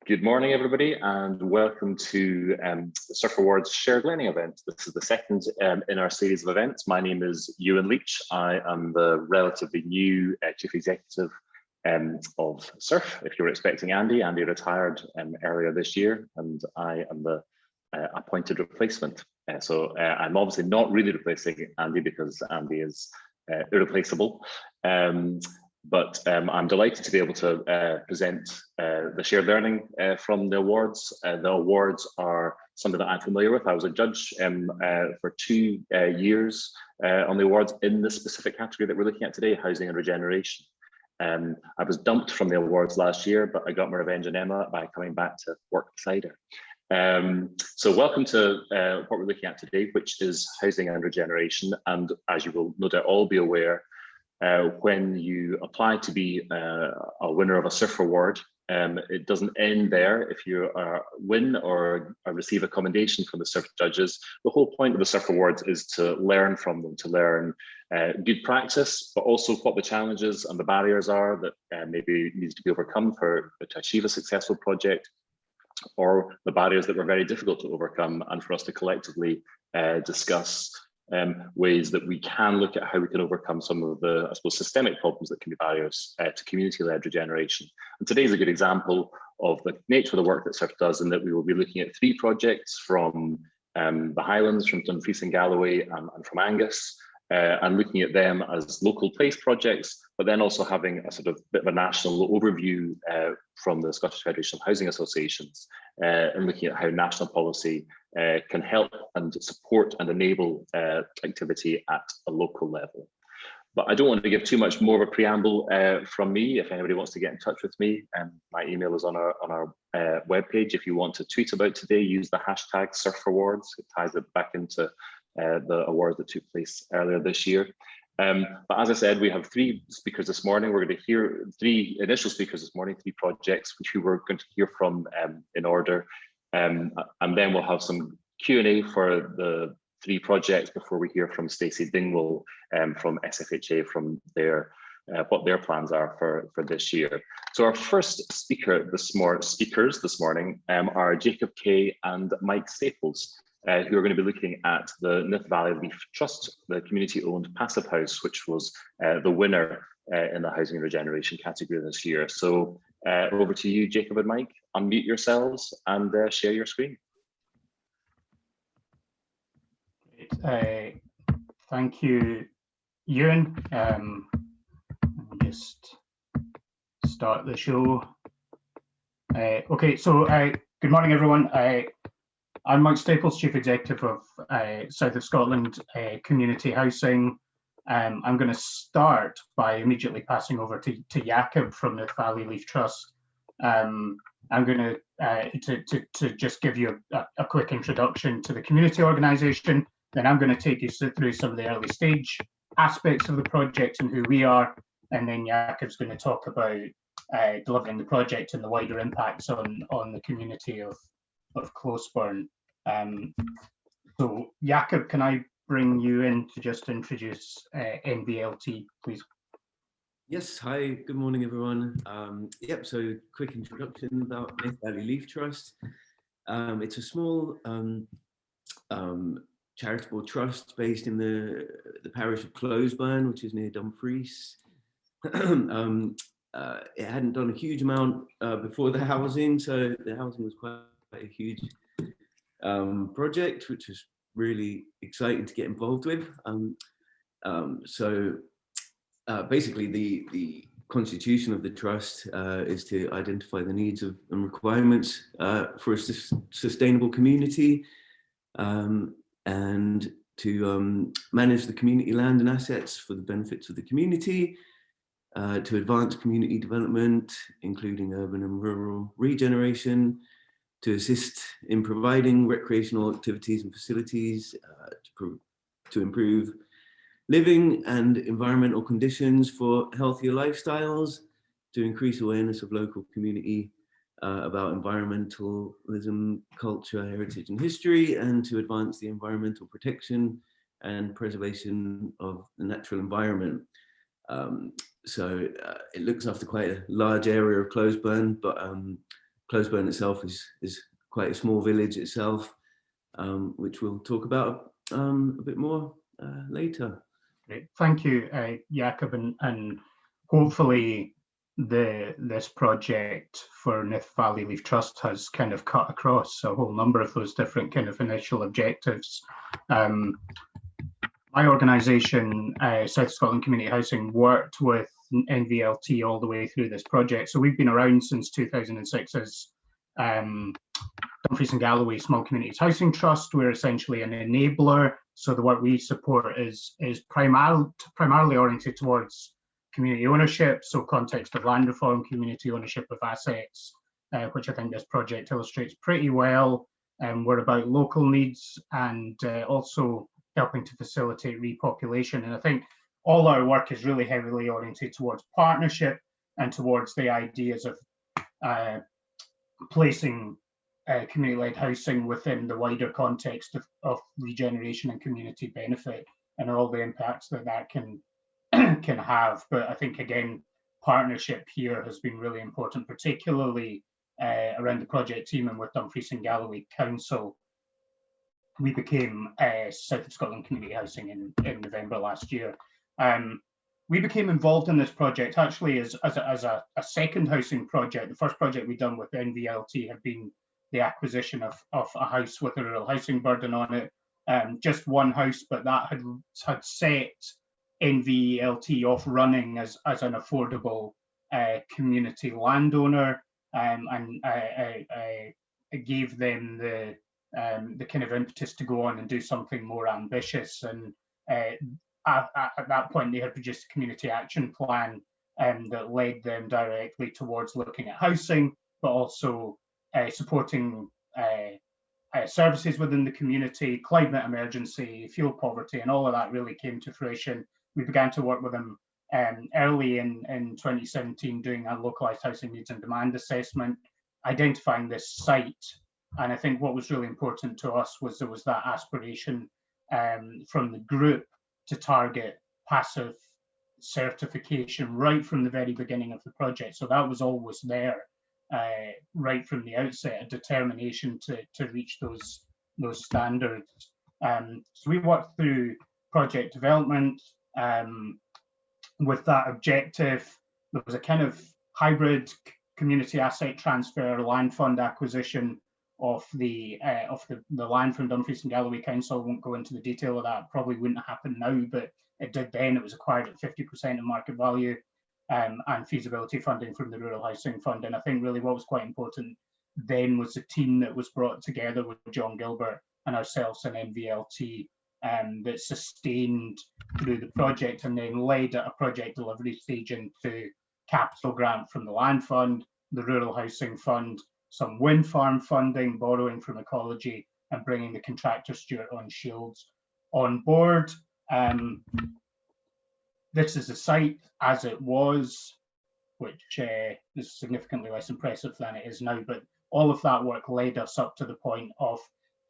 Good morning, everybody, and welcome to the Surf Awards Shared Learning event. This is the second in our series of events. My name is Ewan Leach. I am the relatively new Chief Executive of Surf. If you were expecting Andy retired earlier this year, and I am the appointed replacement. I'm obviously not really replacing Andy because Andy is irreplaceable. But I'm delighted to be able to present the shared learning from the awards. The awards are something that I'm familiar with. I was a judge for 2 years on the awards in the specific category that we're looking at today, housing and regeneration. I was dumped from the awards last year, but I got my revenge on Emma by coming back to work beside her. So welcome to what we're looking at today, which is housing and regeneration. And as you will no doubt all be aware, when you apply to be a winner of a Surf Award, it doesn't end there. If you win or receive a commendation from the Surf judges, the whole point of the Surf Awards is to learn from them, to learn good practice, but also what the challenges and the barriers are that maybe needs to be overcome to achieve a successful project, or the barriers that were very difficult to overcome, and for us to collectively discuss ways that we can look at how we can overcome some of the, I suppose, systemic problems that can be barriers to community-led regeneration. And today is a good example of the nature of the work that Surf does, in that we will be looking at 3 projects from the Highlands, from Dumfries and Galloway, and from Angus, and looking at them as local place projects, but then also having a sort of bit of a national overview from the Scottish Federation of Housing Associations, and looking at how national policy can help and support and enable activity at a local level. But I don't want to give too much more of a preamble from me. If anybody wants to get in touch with me, my email is on our webpage. If you want to tweet about today, use the hashtag Surf Awards. It ties it back into the awards that took place earlier this year. But as I said, we have 3 speakers this morning. We're going to hear 3 initial speakers this morning, 3 projects, which we were going to hear from in order. And then we'll have some Q&A for the 3 projects before we hear from Stacey Dingwall from SFHA, from what their plans are for this year. So our first speakers this morning are Jacob Kay and Mike Staples, who are going to be looking at the Nith Valley Leaf Trust, the community-owned passive house, which was the winner in the housing and regeneration category this year. So over to you, Jacob and Mike. Unmute yourselves and share your screen. Thank you, Ewan. Let me just start the show. Okay, so good morning, everyone. I'm Mike Staples, Chief Executive of South of Scotland Community Housing. I'm going to start by immediately passing over to Jakob from the Valley Leaf Trust. I'm going to just give you a quick introduction to the community organisation. Then I'm going to take you through some of the early stage aspects of the project and who we are. And then Jakob's going to talk about delivering the project and the wider impacts on the community of Closeburn. So Jakob, can I bring you in to just introduce NVLT, please? Yes, hi, good morning, everyone. Yep, so quick introduction about Nith Valley Leaf Trust. It's a small charitable trust based in the parish of Closeburn, which is near Dumfries. It hadn't done a huge amount before the housing, so the housing was quite a huge project, which was really exciting to get involved with. Basically, the constitution of the trust is to identify the needs and requirements for a sustainable community, and to manage the community land and assets for the benefits of the community, to advance community development, including urban and rural regeneration, to assist in providing recreational activities and facilities, to improve living and environmental conditions for healthier lifestyles, to increase awareness of local community about environmentalism, culture, heritage and history, and to advance the environmental protection and preservation of the natural environment. So it looks after quite a large area of Closeburn, but Closeburn itself is quite a small village itself, which we'll talk about a bit more later. Great. Thank you, Jakob, and hopefully this project for Nith Valley Leaf Trust has kind of cut across a whole number of those different kind of initial objectives. My organisation, South Scotland Community Housing, worked with NVLT all the way through this project. So we've been around since 2006 as Dumfries and Galloway Small Communities Housing Trust. We're essentially an enabler. So the work we support is primarily oriented towards community ownership, so context of land reform, community ownership of assets, which I think this project illustrates pretty well. We're about local needs and also helping to facilitate repopulation. And I think all our work is really heavily oriented towards partnership and towards the ideas of placing community-led housing within the wider context of regeneration and community benefit and all the impacts that can have. But I think, again, partnership here has been really important, particularly around the project team and with Dumfries and Galloway Council. We became South of Scotland Community Housing in November last year. We became involved in this project actually as a second housing project. The first project we'd done with NVLT had been the acquisition of a house with a rural housing burden on it. Just one house, but that had set NVLT off running as an affordable community landowner, and it gave them the kind of impetus to go on and do something more ambitious. And at that point, they had produced a community action plan that led them directly towards looking at housing, but also supporting services within the community, climate emergency, fuel poverty, and all of that really came to fruition. We began to work with them early in 2017, doing a localised housing needs and demand assessment, identifying this site. And I think what was really important to us was there was that aspiration from the group to target passive certification right from the very beginning of the project. So that was always there right from the outset, a determination to reach those standards. So we worked through project development with that objective. There was a kind of hybrid community asset transfer, land fund acquisition of the land from Dumfries and Galloway Council. I won't go into the detail of that. Probably wouldn't happen now, but it did then. It was acquired at 50% of market value, and feasibility funding from the Rural Housing Fund. And I think really what was quite important then was the team that was brought together with John Gilbert and ourselves and NVLT that sustained through the project and then led at a project delivery stage into capital grant from the Land Fund, the Rural Housing Fund, some wind farm funding, borrowing from Ecology, and bringing the contractor Stuart on Shields on board. This is the site as it was, which is significantly less impressive than it is now, but all of that work led us up to the point of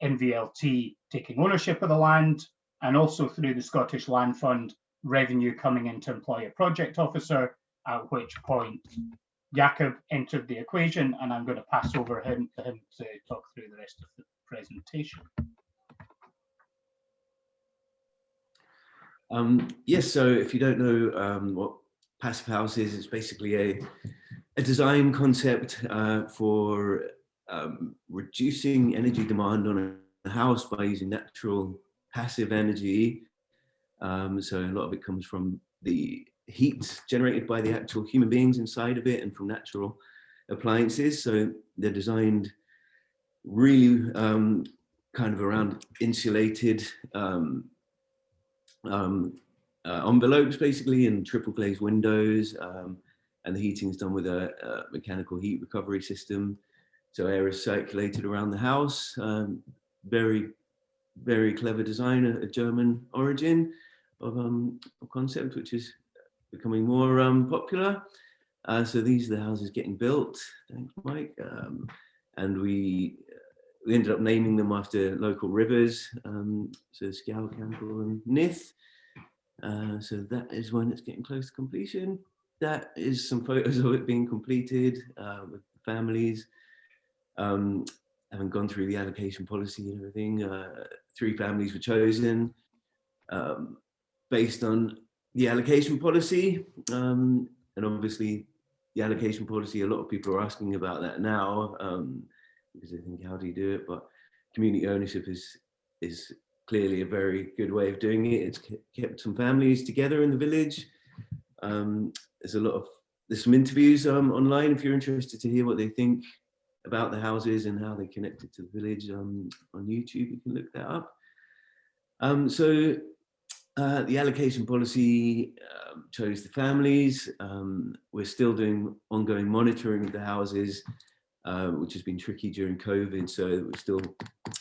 NVLT taking ownership of the land, and also through the Scottish Land Fund, revenue coming in to employ a project officer, at which point Jakob entered the equation, and I'm going to pass over to him to talk through the rest of the presentation. Yes, so if you don't know what passive house is, it's basically a design concept for reducing energy demand on a house by using natural passive energy. So a lot of it comes from the heat generated by the actual human beings inside of it and from natural appliances. So they're designed really kind of around insulated envelopes basically, and triple glazed windows, and the heating is done with a mechanical heat recovery system. So air is circulated around the house. Very, very clever design, a German origin of concept, which is becoming more popular. So these are the houses getting built. Thanks, Mike. And we ended up naming them after local rivers. So Scow, Campbell, and Nith. So that is when it's getting close to completion. That is some photos of it being completed with families. Having gone through the allocation policy and everything, 3 families were chosen based on the allocation policy. And obviously the allocation policy, a lot of people are asking about that now, because they think, how do you do it? But community ownership is clearly a very good way of doing it. It's kept some families together in the village. There's some interviews online if you're interested to hear what they think about the houses and how they connected to the village. On YouTube, you can look that up. The allocation policy chose the families. We're still doing ongoing monitoring of the houses, which has been tricky during COVID. So we're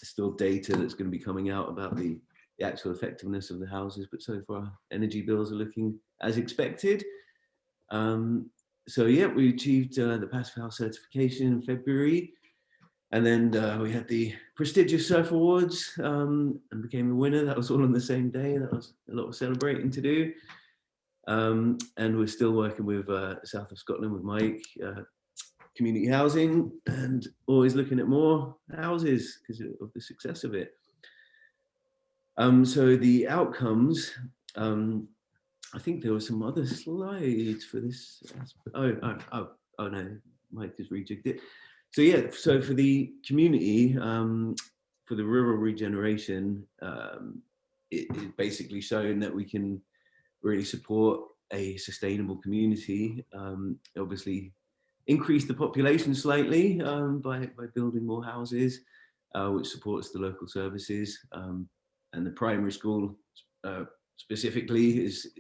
still data that's going to be coming out about the actual effectiveness of the houses. But so far, energy bills are looking as expected. So yeah, we achieved the Passive House certification in February. And then we had the prestigious Surf Awards and became the winner. That was all on the same day. That was a lot of celebrating to do. And we're still working with South of Scotland with Mike, community housing, and always looking at more houses because of the success of it. So the outcomes, I think there were some other slides for this. Oh no, Mike has rejigged it. So yeah, so for the community, for the rural regeneration, it basically shown that we can really support a sustainable community. Obviously, increase the population slightly by building more houses, which supports the local services. And the primary school specifically is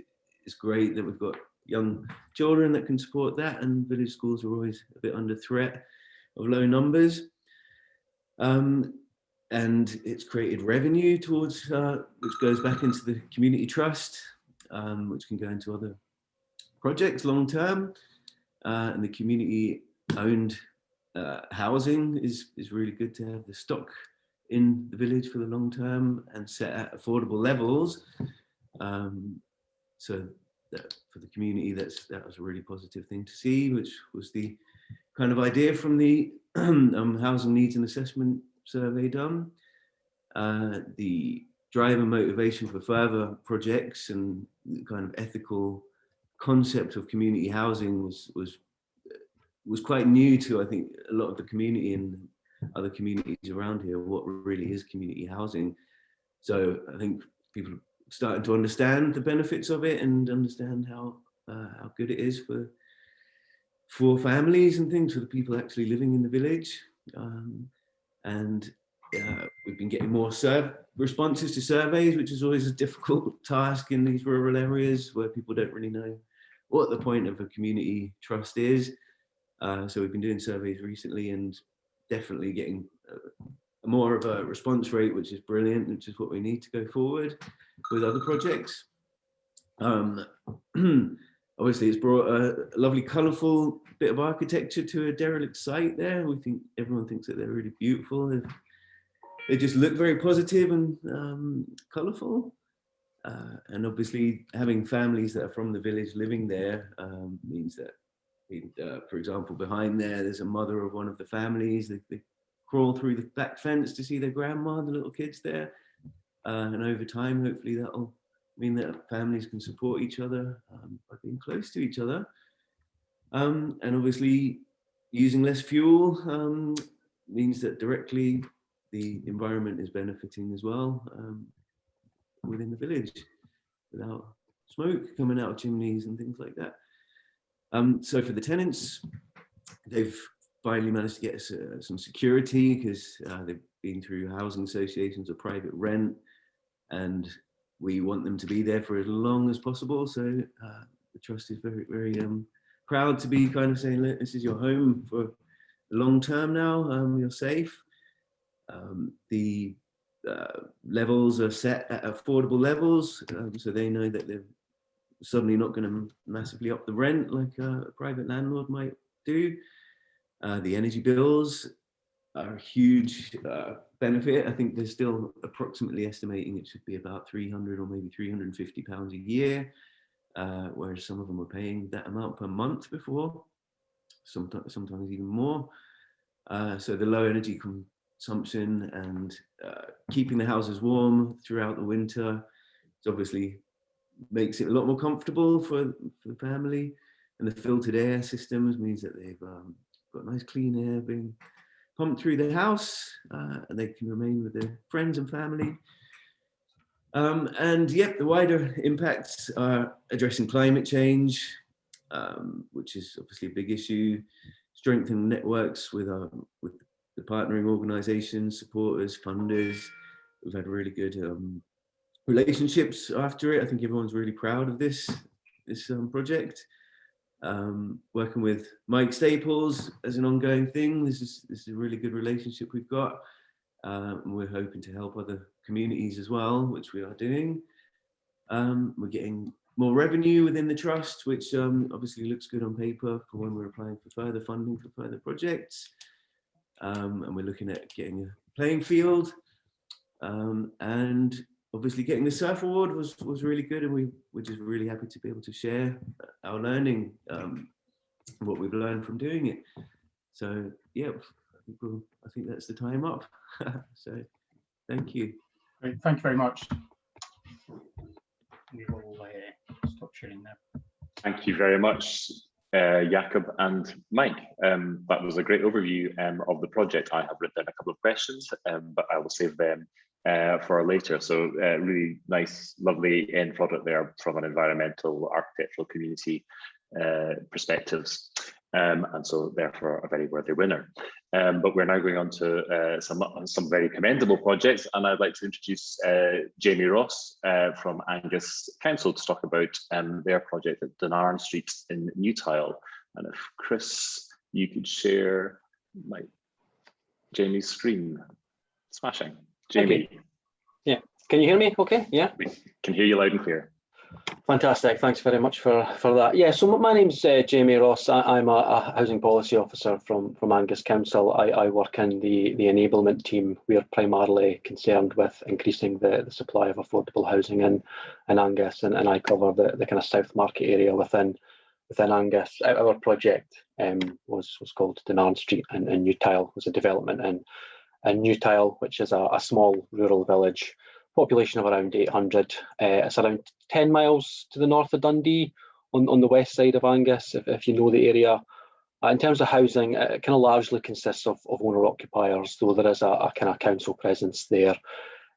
great that we've got young children that can support that, and village schools are always a bit under threat of low numbers. And it's created revenue towards, which goes back into the community trust, which can go into other projects long term. And the community owned housing is really good to have the stock in the village for the long term and set at affordable levels. So that for the community, that was a really positive thing to see, which was the kind of idea from the housing needs and assessment survey done. The drive and motivation for further projects and the kind of ethical concept of community housing was quite new to, I think, a lot of the community and other communities around here, what really is community housing. So I think people are starting to understand the benefits of it and understand how good it is for families and things, for the people actually living in the village. And we've been getting more responses to surveys, which is always a difficult task in these rural areas where people don't really know what the point of a community trust is. So we've been doing surveys recently and definitely getting more of a response rate, which is brilliant, which is what we need to go forward with other projects. Obviously, it's brought a lovely, colourful bit of architecture to a derelict site there. Everyone thinks that they're really beautiful. They just look very positive and colourful. And obviously, having families that are from the village living there means that, for example, behind there's a mother of one of the families. They crawl through the back fence to see their grandma, the little kids there. And over time, hopefully, that'll mean that families can support each other by being close to each other. And obviously, using less fuel means that directly the environment is benefiting as well within the village, without smoke coming out of chimneys and things like that. So for the tenants, they've finally managed to get us some security because they've been through housing associations or private rent, and we want them to be there for as long as possible. So the trust is very, very proud to be kind of saying, look, this is your home for the long term now, you're safe. The levels are set at affordable levels, so they know that they're suddenly not going to massively up the rent like a private landlord might do. The energy bills are a huge benefit. I think they're still approximately estimating it should be about £300 or maybe £350 a year, whereas some of them were paying that amount per month before, sometimes even more. So the low energy consumption and keeping the houses warm throughout the winter, it obviously makes it a lot more comfortable for the family. And the filtered air systems means that they've got nice clean air being pumped through the house, and they can remain with their friends and family. And yep, the wider impacts are addressing climate change, which is obviously a big issue, strengthening networks with the partnering organisations, supporters, funders. We've had really good relationships after it. I think everyone's really proud of this project. Working with Mike Staples as an ongoing thing. This is a really good relationship we've got. And we're hoping to help other communities as well, which we are doing. We're getting more revenue within the trust, which obviously looks good on paper for when we're applying for further funding for further projects. And we're looking at getting a playing field. And obviously getting the Surf Award was really good, and we're just really happy to be able to share our learning, what we've learned from doing it. So yeah, I think that's the time up. So thank you. Great, thank you very much. We will stop sharing now. Thank you very much, Jakob and Mike. That was a great overview of the project. I have written down a couple of questions, but I will save them for later. So really nice, lovely end product there from an environmental, architectural, community perspectives. And so therefore a very worthy winner. But we're now going on to some very commendable projects, and I'd like to introduce Jamie Ross from Angus Council to talk about their project at Dunarn Street in Newtile. And if Chris, you could share Jamie's screen. Smashing. Jamie. Okay. Yeah, can you hear me okay? Yeah, we can hear you loud and clear. Fantastic, thanks very much for that. Yeah, so my name's Jamie Ross. I'm a housing policy officer from Angus Council. I work in the enablement team. We are primarily concerned with increasing the supply of affordable housing in Angus, and I cover the kind of South Market area within Angus. Our project was called Dunarn Street in Newtile. It was a development in Newtile, which is a small rural village, population of around 800. It's around 10 miles to the north of Dundee on the west side of Angus, if you know the area. In terms of housing, it kind of largely consists of owner-occupiers, though there is a kind of council presence there.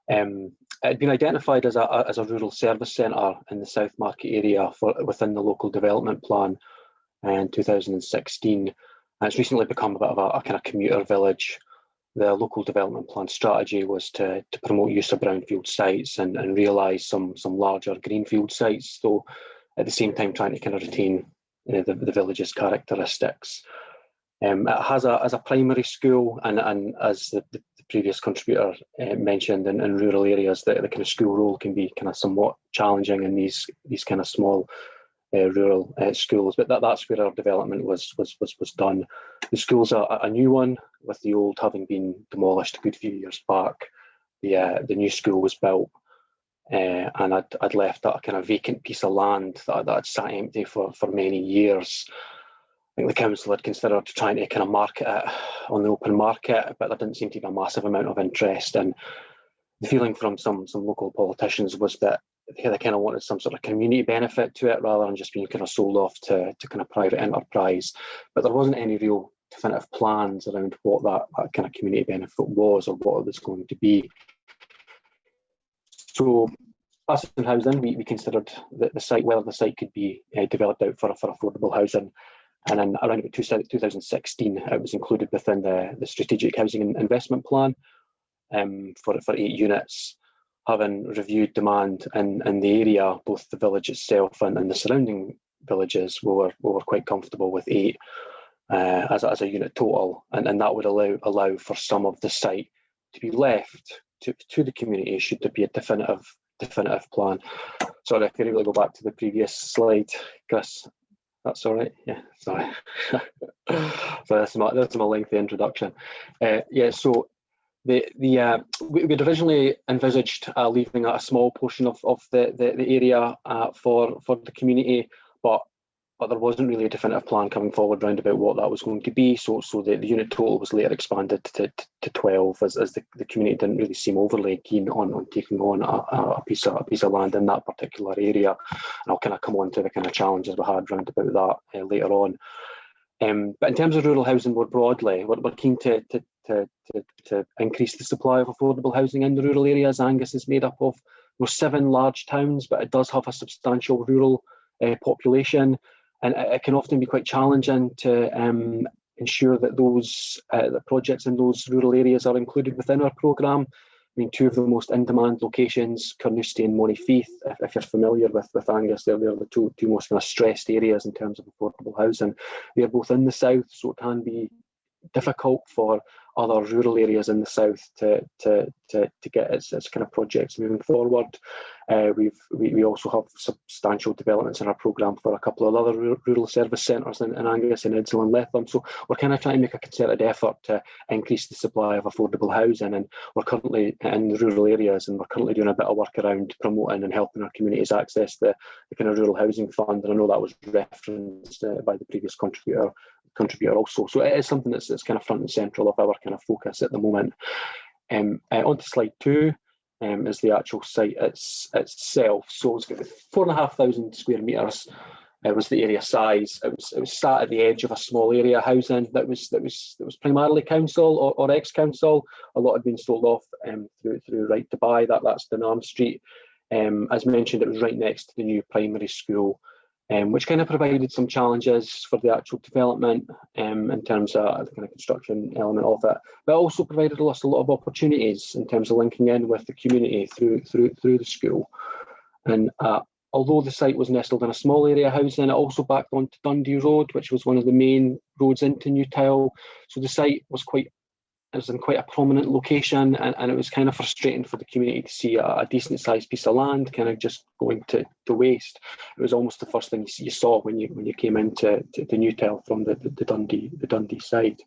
It had been identified as a rural service centre in the South Market area within the local development plan in 2016. And it's recently become a bit of a kind of commuter village. The local development plan strategy was to promote use of brownfield sites and realise some larger greenfield sites, though at the same time trying to kind of retain the village's characteristics. It has a primary school, and as the previous contributor mentioned, in rural areas, the kind of school role can be kind of somewhat challenging in these kind of small rural schools, but that's where our development was done. The school's a new one, with the old having been demolished a good few years back. The new school was built, and I'd left that kind of vacant piece of land that had sat empty for many years. I think the council had considered trying to kind of market it on the open market, but there didn't seem to be a massive amount of interest. And the feeling from some local politicians was that they kind of wanted some sort of community benefit to it rather than just being kind of sold off to kind of private enterprise. But there wasn't any real definitive plans around what that kind of community benefit was or what it was going to be. So us in housing, we considered the site, whether the site could be developed out for affordable housing. And then around about 2016, it was included within the Strategic Housing Investment Plan for 8 units. Having reviewed demand in the area, both the village itself and the surrounding villages, we were quite comfortable with 8 as a unit total, and that would allow for some of the site to be left to the community should there be a definitive plan. Sorry, I could really go back to the previous slide, Chris. That's all right. Yeah, sorry. So that's my lengthy introduction. So we'd originally envisaged leaving a small portion of the area for the community, but but there wasn't really a definitive plan coming forward round about what that was going to be. So the unit total was later expanded to 12 as the community didn't really seem overly keen on taking on a piece of land in that particular area. And I'll kind of come on to the kind of challenges we had round about that later on. But in terms of rural housing more broadly, we're keen to increase the supply of affordable housing in the rural areas. Angus is made up of 7 large towns, but it does have a substantial rural population, and it can often be quite challenging to ensure that those the projects in those rural areas are included within our programme. I mean, 2 of the most in-demand locations, Carnoustie and Montefieth, if you're familiar with Angus, they're the two most kind of stressed areas in terms of affordable housing. They're both in the south, so it can be difficult for other rural areas in the south to get its kind of projects moving forward. We also have substantial developments in our programme for a couple of other rural service centres in Angus and Idsel and Letham. So we're kind of trying to make a concerted effort to increase the supply of affordable housing, and we're currently in the rural areas, and we're currently doing a bit of work around promoting and helping our communities access the kind of rural housing fund. And I know that was referenced by the previous contributor also. So it is something that's kind of front and central of our kind of focus at the moment. On to slide 2 is the actual site itself. So it's got 4,500 square metres. It was the area size. It was sat at the edge of a small area housing that was primarily council or ex-council. A lot had been sold off through right to buy. That's Dunarm Street. As mentioned, it was right next to the new primary school, which kind of provided some challenges for the actual development in terms of the kind of construction element of it, but also provided us a lot of opportunities in terms of linking in with the community through the school. And although the site was nestled in a small area housing, it also backed onto Dundee Road, which was one of the main roads into Newtile. So the site was in quite a prominent location, and it was kind of frustrating for the community to see a decent sized piece of land kind of just going to waste. It was almost the first thing you saw when you came into Newtile from the Dundee side.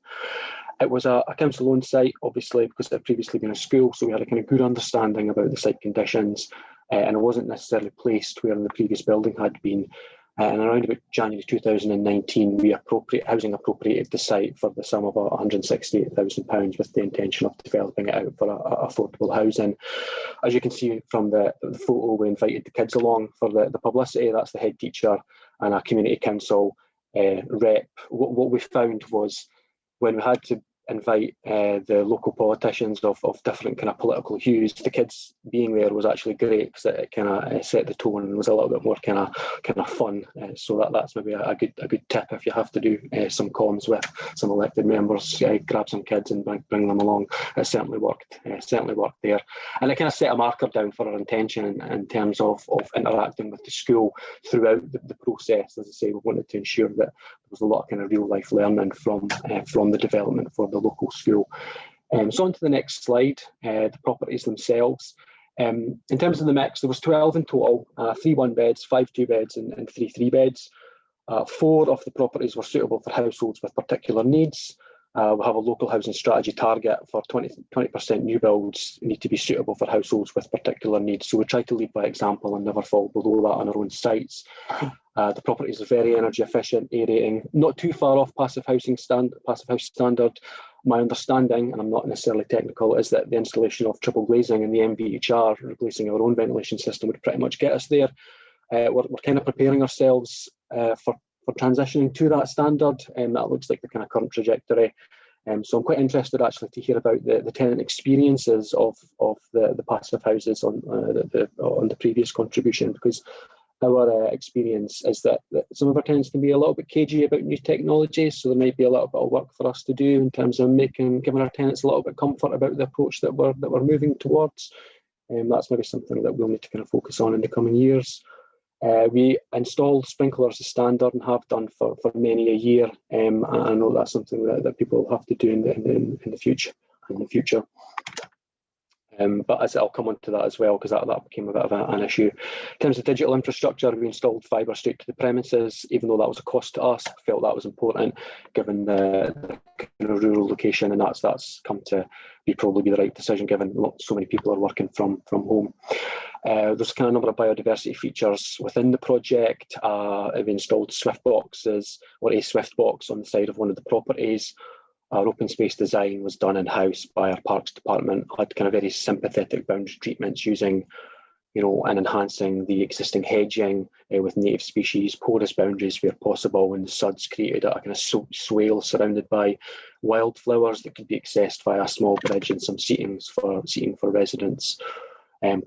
It was a council owned site, obviously, because it had previously been a school, so we had a kind of good understanding about the site conditions, and it wasn't necessarily placed where the previous building had been. And around about January 2019, Housing appropriated the site for the sum of £168,000 with the intention of developing it out for affordable housing. As you can see from the photo, we invited the kids along for the publicity. That's the head teacher and a community council rep. What we found was when we had to invite the local politicians of different kind of political hues, the kids being there was actually great because it kind of set the tone and was a little bit more kind of fun. So that's maybe a good tip if you have to do some comms with some elected members. Grab some kids and bring them along. It certainly worked. There, and it kind of set a marker down for our intention in terms of interacting with the school throughout the process. As I say, we wanted to ensure that there was a lot of kind of real life learning from the development for the local school. So on to the next slide, the properties themselves. In terms of the mix, there was 12 in total, 3 1-beds, 5 2-beds and 3 3-beds. 4 of the properties were suitable for households with particular needs. We have a local housing strategy target for 20% new builds need to be suitable for households with particular needs. So we try to lead by example and never fall below that on our own sites. The properties are very energy efficient, A rating, not too far off passive house standard. My understanding, and I'm not necessarily technical, is that the installation of triple glazing and the MVHR, replacing our own ventilation system, would pretty much get us there. We're kind of preparing ourselves for transitioning to that standard, and that looks like the kind of current trajectory. So I'm quite interested actually to hear about the tenant experiences of the passive houses on the previous contribution, because our experience is that some of our tenants can be a little bit cagey about new technologies, so there might be a little bit of work for us to do in terms of giving our tenants a little bit of comfort about the approach that we're moving towards. That's maybe something that we'll need to kind of focus on in the coming years. We install sprinklers as standard and have done for many a year. I know that's something that people have to do in the future. But as I'll come on to that as well, because that became a bit of an issue. In terms of digital infrastructure, we installed fibre straight to the premises, even though that was a cost to us. I felt that was important given the rural location, and that's come to probably be the right decision given so many people are working from home. There's kind of a number of biodiversity features within the project. We installed Swift boxes, or a Swift box on the side of one of the properties. Our open space design was done in-house by our parks department. Had kind of very sympathetic boundary treatments using, and enhancing the existing hedging with native species, porous boundaries where possible, and the suds created a kind of swale surrounded by wildflowers that could be accessed via a small bridge and some seating for residents.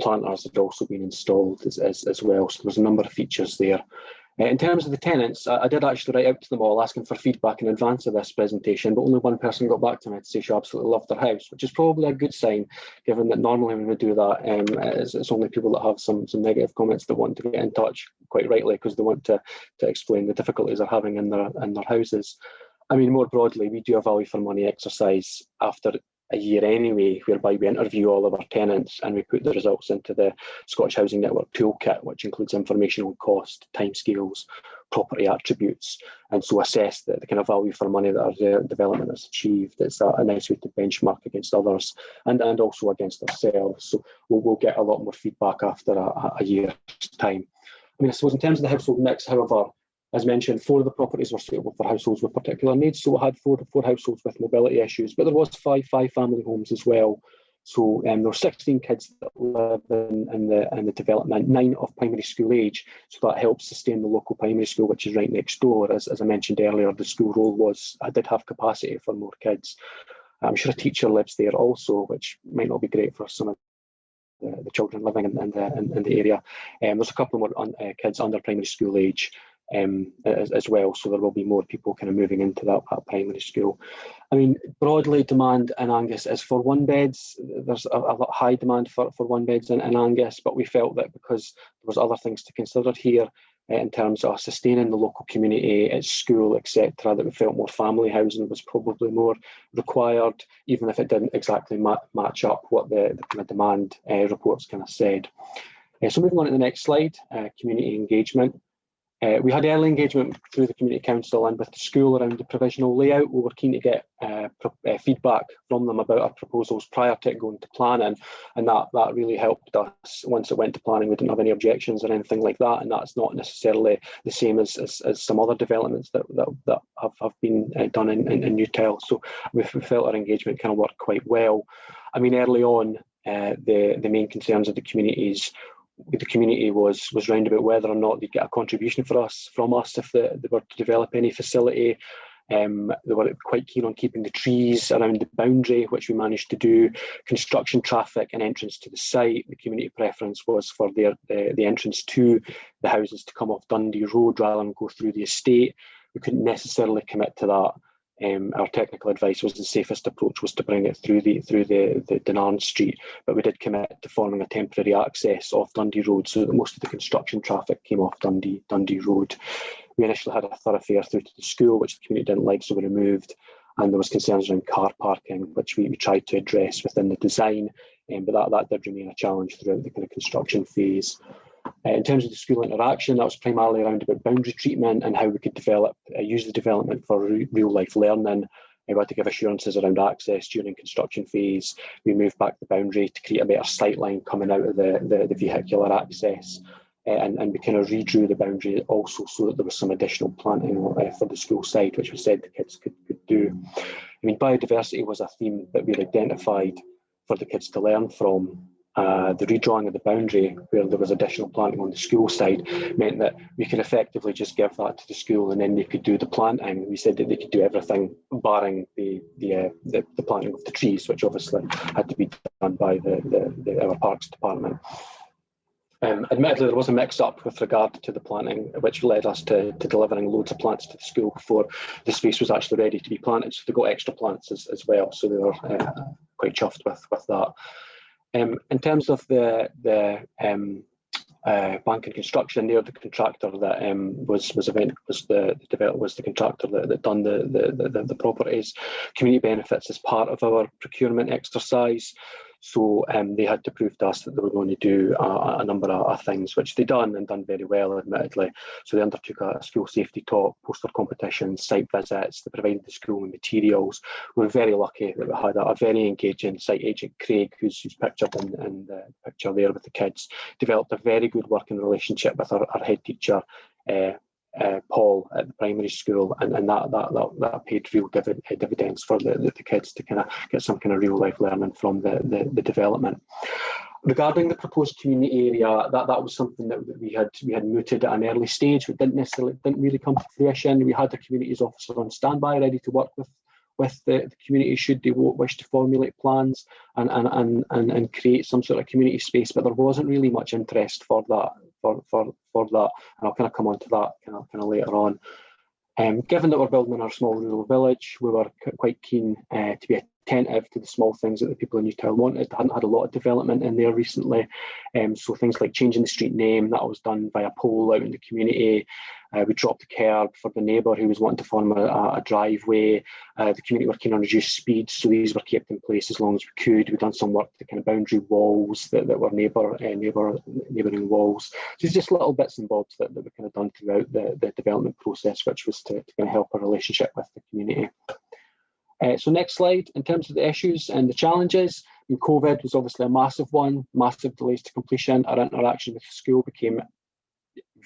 Planters had also been installed as well, so there's a number of features there. In terms of the tenants, I did actually write out to them all asking for feedback in advance of this presentation, but only one person got back to me to say she absolutely loved their house, which is probably a good sign, given that normally when we do that, it's only people that have some negative comments that want to get in touch, quite rightly, because they want to explain the difficulties they're having in their houses. I mean, more broadly, we do a value for money exercise after a year anyway, whereby we interview all of our tenants and we put the results into the Scottish Housing Network toolkit, which includes information on cost, timescales, property attributes, and so assess the kind of value for money that our development has achieved. It's a nice way to benchmark against others and also against ourselves. So we'll get a lot more feedback after a year's time. I mean, I suppose in terms of the household mix, however, as mentioned, 4 of the properties were suitable for households with particular needs. So we had four households with mobility issues, but there was five family homes as well. So there were 16 kids that live in the development, 9 of primary school age. So that helps sustain the local primary school, which is right next door. As I mentioned earlier, the school role did have capacity for more kids. I'm sure a teacher lives there also, which might not be great for some of the children living in the area. There's a couple more kids under primary school age as well, so there will be more people kind of moving into that primary school. I mean, broadly, demand in Angus is for 1 beds. There's a lot high demand for 1 beds in Angus, but we felt that because there was other things to consider here in terms of sustaining the local community, its school, etc., that we felt more family housing was probably more required, even if it didn't exactly match up what the kind of demand reports kind of said. So moving on to the next slide, community engagement. We had early engagement through the Community Council and with the school around the provisional layout. We were keen to get feedback from them about our proposals prior to it going to planning, and that really helped us. Once it went to planning, we didn't have any objections or anything like that, and that's not necessarily the same as some other developments that have been done in Newtel. So we felt our engagement kind of worked quite well. I mean, early on, the main concerns of the community was round about whether or not they'd get a contribution from us if they were to develop any facility. They were quite keen on keeping the trees around the boundary, which we managed to do. Construction traffic and entrance to the site, the community preference was for the entrance to the houses to come off Dundee Road rather than go through the estate. We couldn't necessarily commit to that. Our technical advice was the safest approach was to bring it through the Dunarn Street, but we did commit to forming a temporary access off Dundee Road so that most of the construction traffic came off Dundee Road. We initially had a thoroughfare through to the school, which the community didn't like, so we removed, and there was concerns around car parking, which we tried to address within the design, but that did remain a challenge throughout the kind of construction phase. In terms of the school interaction, that was primarily around about boundary treatment and how we could use the development for real life learning. We had to give assurances around access during construction phase. We moved back the boundary to create a better sight line coming out of the vehicular access. And we kind of redrew the boundary also so that there was some additional planting for the school side, which we said the kids could do. I mean, biodiversity was a theme that we'd identified for the kids to learn from. The redrawing of the boundary, where there was additional planting on the school side, meant that we could effectively just give that to the school and then they could do the planting. We said that they could do everything barring the planting of the trees, which obviously had to be done by our parks department. Admittedly, there was a mix-up with regard to the planting, which led us to delivering loads of plants to the school before the space was actually ready to be planted. So they got extra plants as well, so they were quite chuffed with that. In terms of the Bank and Construction, there the contractor that was the contractor that done the properties. Community benefits as part of our procurement exercise. So they had to prove to us that they were going to do a number of things, which they done very well, admittedly. So they undertook a school safety talk, poster competitions, site visits. They provided the school with materials. We were very lucky that we had a very engaging site agent, Craig, who's pictured in the picture there with the kids. Developed a very good working relationship with our head teacher, Paul, at the primary school, and that paid real dividends for the kids to kind of get some kind of real life learning from the development. Regarding the proposed community area, that was something that we had mooted at an early stage, but didn't really come to fruition. We had a communities officer on standby, ready to work with the community should they wish to formulate plans and create some sort of community space, but there wasn't really much interest for that. And I'll kind of come on to that kind of later on. Given that we're building our small rural village, we were quite keen to be attentive to the small things that the people in Newtown wanted. They hadn't had a lot of development in there recently, so things like changing the street name, that was done via poll out in the community. We dropped the curb for the neighbour who was wanting to form a driveway. The community were keen on reduced speeds, so these were kept in place as long as we could. We've done some work to the kind of boundary walls that were neighbouring walls. So it's just little bits and bobs that we kind of done throughout the development process, which was to kind of help our relationship with the community. So next slide, in terms of the issues and the challenges, COVID was obviously a massive one, massive delays to completion. Our interaction with the school became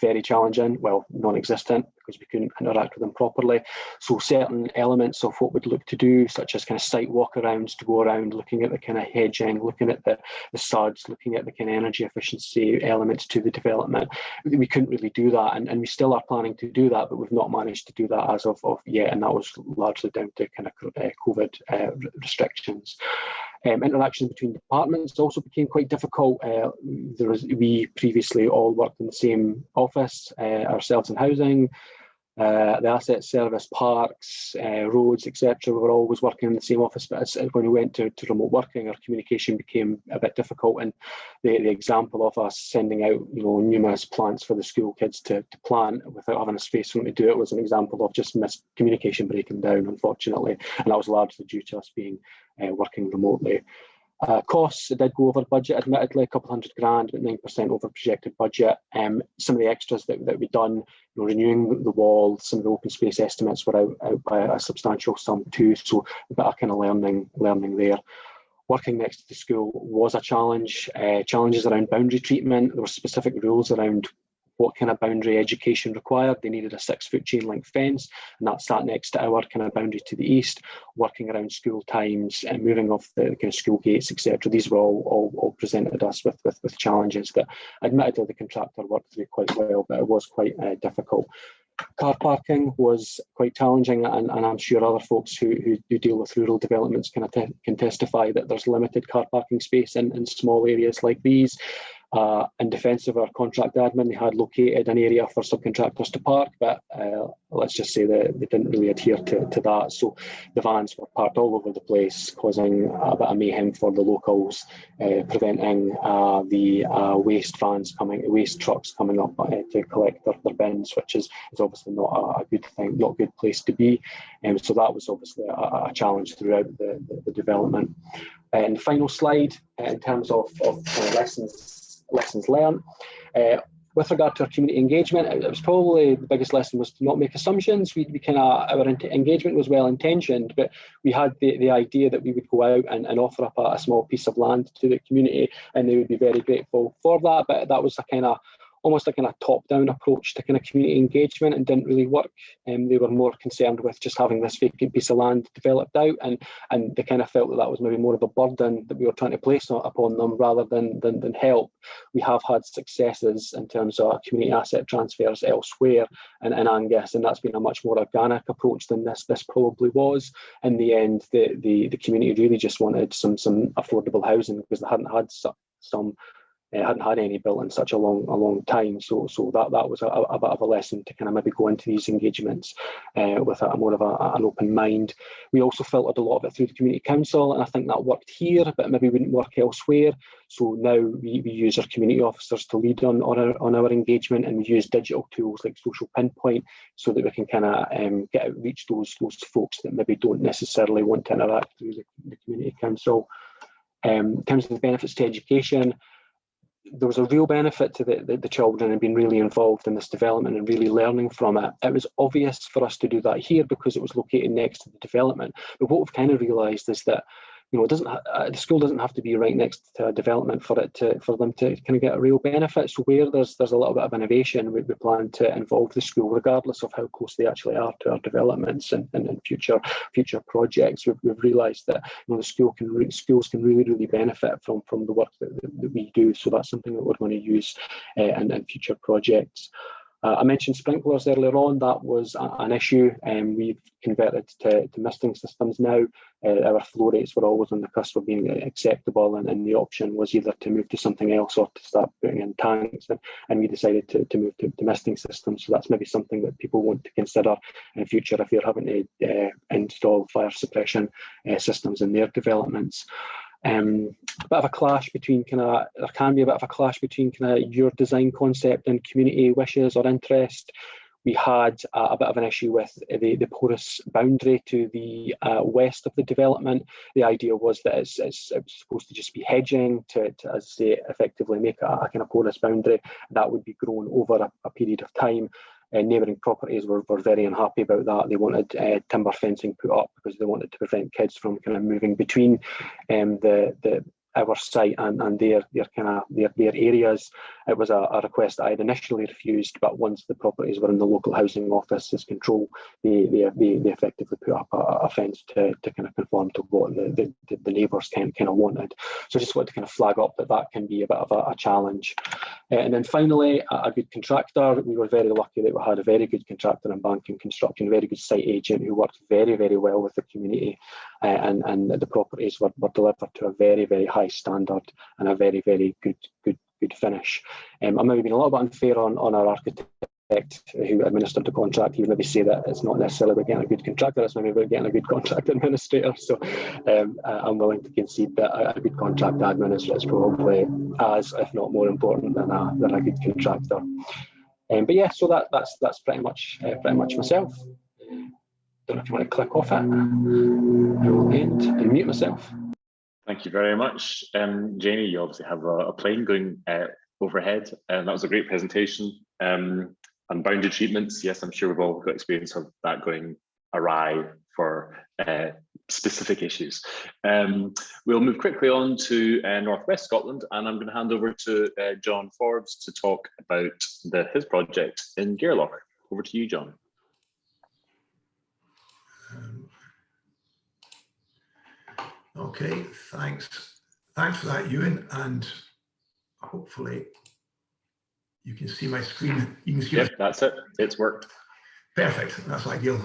very challenging, well, non-existent, because we couldn't interact with them properly. So certain elements of what we'd look to do, such as kind of site walkarounds to go around, looking at the kind of hedging, looking at the SUDs, looking at the kind of energy efficiency elements to the development, we couldn't really do that, and we still are planning to do that, but we've not managed to do that as of yet, and that was largely down to kind of COVID restrictions. Interaction between departments also became quite difficult. We previously all worked in the same office, ourselves in housing, the asset service, parks, roads, etc. We were always working in the same office, but when we went to remote working, our communication became a bit difficult. And the example of us sending out numerous plants for the school kids to plant without having a space for them to do it was an example of just miscommunication breaking down, unfortunately, and that was largely due to us being working remotely. Costs did go over budget, admittedly, a couple $100,000, but 9% over projected budget. Some of the extras that we've done, renewing the wall, some of the open space estimates were out by a substantial sum too, so a bit of kind of learning there. Working next to the school was a challenge. Challenges around boundary treatment. There were specific rules around what kind of boundary education required. They needed a 6-foot chain link fence, and that sat next to our kind of boundary to the east. Working around school times and moving off the kind of school gates, etc. These were all presented us with challenges that admittedly the contractor worked through quite well, but it was quite difficult. Car parking was quite challenging, and I'm sure other folks who deal with rural developments can testify that there's limited car parking space in small areas like these. In defence of our contract admin, they had located an area for subcontractors to park, but let's just say that they didn't really adhere to that. So the vans were parked all over the place, causing a bit of mayhem for the locals, preventing the waste trucks coming up to collect their bins, which is obviously not a good thing, not a good place to be. So that was obviously a challenge throughout the development. And the final slide, in terms of lessons learned. With regard to our community engagement, it was probably the biggest lesson was to not make assumptions. Our engagement was well intentioned, but we had the idea that we would go out and offer up a small piece of land to the community, and they would be very grateful for that. But that was almost a kind of top-down approach to kind of community engagement, and didn't really work. They were more concerned with just having this vacant piece of land developed out, and they kind of felt that was maybe more of a burden that we were trying to place upon them rather than help. We have had successes in terms of community asset transfers elsewhere in Angus, and that's been a much more organic approach than this probably was. In the end, the community really just wanted some affordable housing, because they hadn't had any built in such a long time. So that was a bit of a lesson to kind of maybe go into these engagements with more of an open mind. We also filtered a lot of it through the community council, and I think that worked here, but maybe wouldn't work elsewhere. So now we use our community officers to lead on our engagement, and we use digital tools like Social Pinpoint so that we can kind of reach those folks that maybe don't necessarily want to interact through the community council. In terms of the benefits to education, there was a real benefit to the children and being really involved in this development and really learning from it. It was obvious for us to do that here because it was located next to the development. But what we've kind of realised is that, you know, the school doesn't have to be right next to a development for them to kind of get a real benefit. So where there's a little bit of innovation, we plan to involve the school, regardless of how close they actually are to our developments and future projects. We've realised that, you know, the schools can really benefit from the work that we do. So that's something that we're going to use in future projects. I mentioned sprinklers earlier on. That was an issue, and we've converted to misting systems now. Our flow rates were always on the cusp of being acceptable, and the option was either to move to something else or to start putting in tanks, and we decided to move to misting systems. So that's maybe something that people want to consider in future if you're having to install fire suppression systems in their developments. A bit of a clash between there can be a bit of a clash between your design concept and community wishes or interest. We had a bit of an issue with the porous boundary to the west of the development. The idea was that it's supposed to just be hedging to, as I say, effectively make a kind of porous boundary that would be grown over a period of time. Neighbouring properties were very unhappy about that. They wanted timber fencing put up because they wanted to prevent kids from kind of moving between our site and their areas. It was a request that I had initially refused, but once the properties were in the local housing office's control, they effectively put up a fence to kind of conform to what the neighbours kind of wanted. So I just wanted to kind of flag up that can be a bit of a challenge. And then finally, a good contractor. We were very lucky that we had a very good contractor in Bank and Construction, a very good site agent who worked very well with the community, and the properties were delivered to a very high standard and a very good finish. I'm maybe being a little bit unfair on our architect who administered the contract. He would maybe say that it's not necessarily about getting a good contractor, it's maybe about getting a good contract administrator. So I'm willing to concede that a good contract admin is probably as, if not more important than a good contractor. But yeah, so that's pretty much myself. Don't know if you want to click off it. I will end and mute myself. Thank you very much, Jamie. You obviously have a plane going overhead, and that was a great presentation. And boundary treatments, yes, I'm sure we've all got experience of that going awry for specific issues. We'll move quickly on to Northwest Scotland, and I'm going to hand over to John Forbes to talk about his project in Gairloch. Over to you, John. Okay, thanks for that, Ewan, and hopefully you can see my screen. You can see. Yep, that's it. It's worked. Perfect. That's ideal.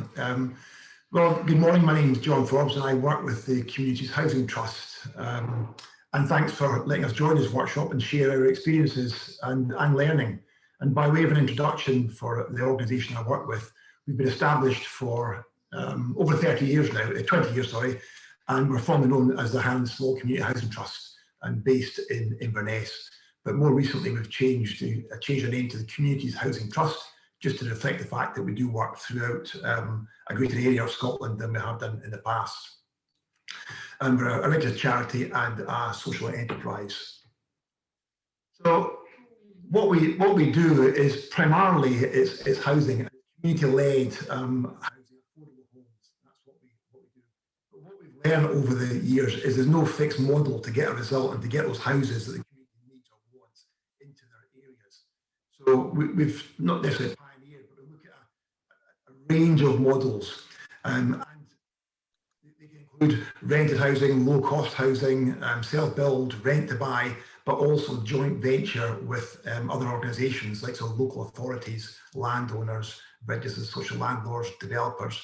Well, good morning. My name is John Forbes, and I work with the Communities Housing Trust. And thanks for letting us join this workshop and share our experiences and learning. And by way of an introduction for the organisation I work with, we've been established for over 30 years now, 20 years, sorry. And we're formerly known as the Highland Small Community Housing Trust and based in Inverness. But more recently, we've changed our name to the Communities Housing Trust, just to reflect the fact that we do work throughout a greater area of Scotland than we have done in the past. And we're a registered charity and a social enterprise. So what we do is primarily it's housing, community-led housing. Learn over the years is there's no fixed model to get a result and to get those houses that the community needs or wants into their areas. So we've not necessarily pioneered, but we look at a range of models, and they can include rented housing, low-cost housing, self-build, rent-to-buy, but also joint venture with other organisations like local authorities, landowners, registered social landlords, developers.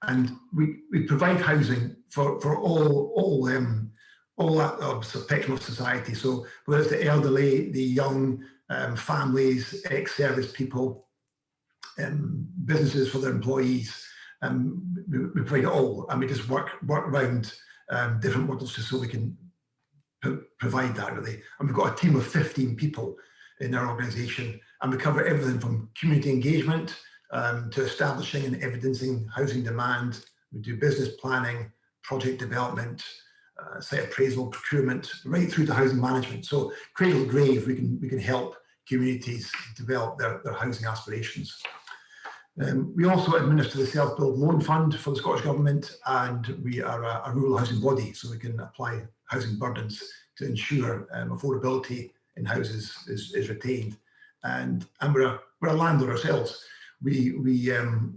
And we provide housing for all that spectrum of society. So whether it's the elderly, the young, families, ex-service people, businesses for their employees, we provide it all, and we just work around different models just so we can provide that really. And we've got a team of 15 people in our organisation, and we cover everything from community engagement to establishing and evidencing housing demand. We do business planning, project development, site appraisal, procurement, right through to housing management. So cradle to grave, we can help communities develop their housing aspirations. We also administer the Self-Build Loan Fund for the Scottish Government, and we are a rural housing body, so we can apply housing burdens to ensure affordability in houses is retained. And we're a landlord ourselves. We own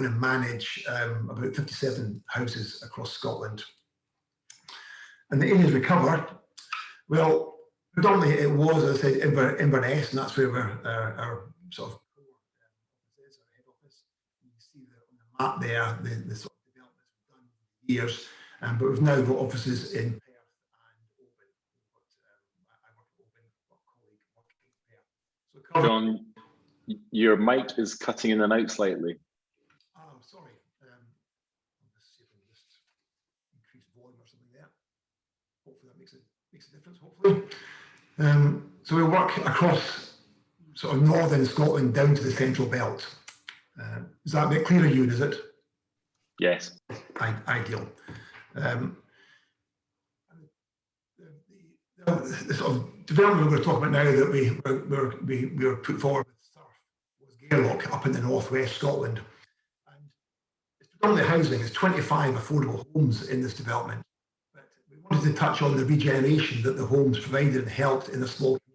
and manage about 57 houses across Scotland. And the areas we cover, well, predominantly it was, as I said, Inverness, and that's where our sort of core office is, our head office. You can see on the map there, the sort of developments we've done over the years, but we've now got offices in Perth and Oban. I work at Oban, got a colleague working in Perth. So John, your mic is cutting in and out slightly. Oh, sorry. I'll just see if I can just increase volume or something there. Hopefully that makes a difference, hopefully. So we work across sort of northern Scotland down to the central belt. Is that a bit clearer, Ewan, is it? Yes. Ideal. The sort of development we're going to talk about now that we were put forward with SURF was Gairloch up in the northwest Scotland. And it's predominantly housing. There's 25 affordable homes in this development. But we wanted to touch on the regeneration that the homes provided and helped in a small community.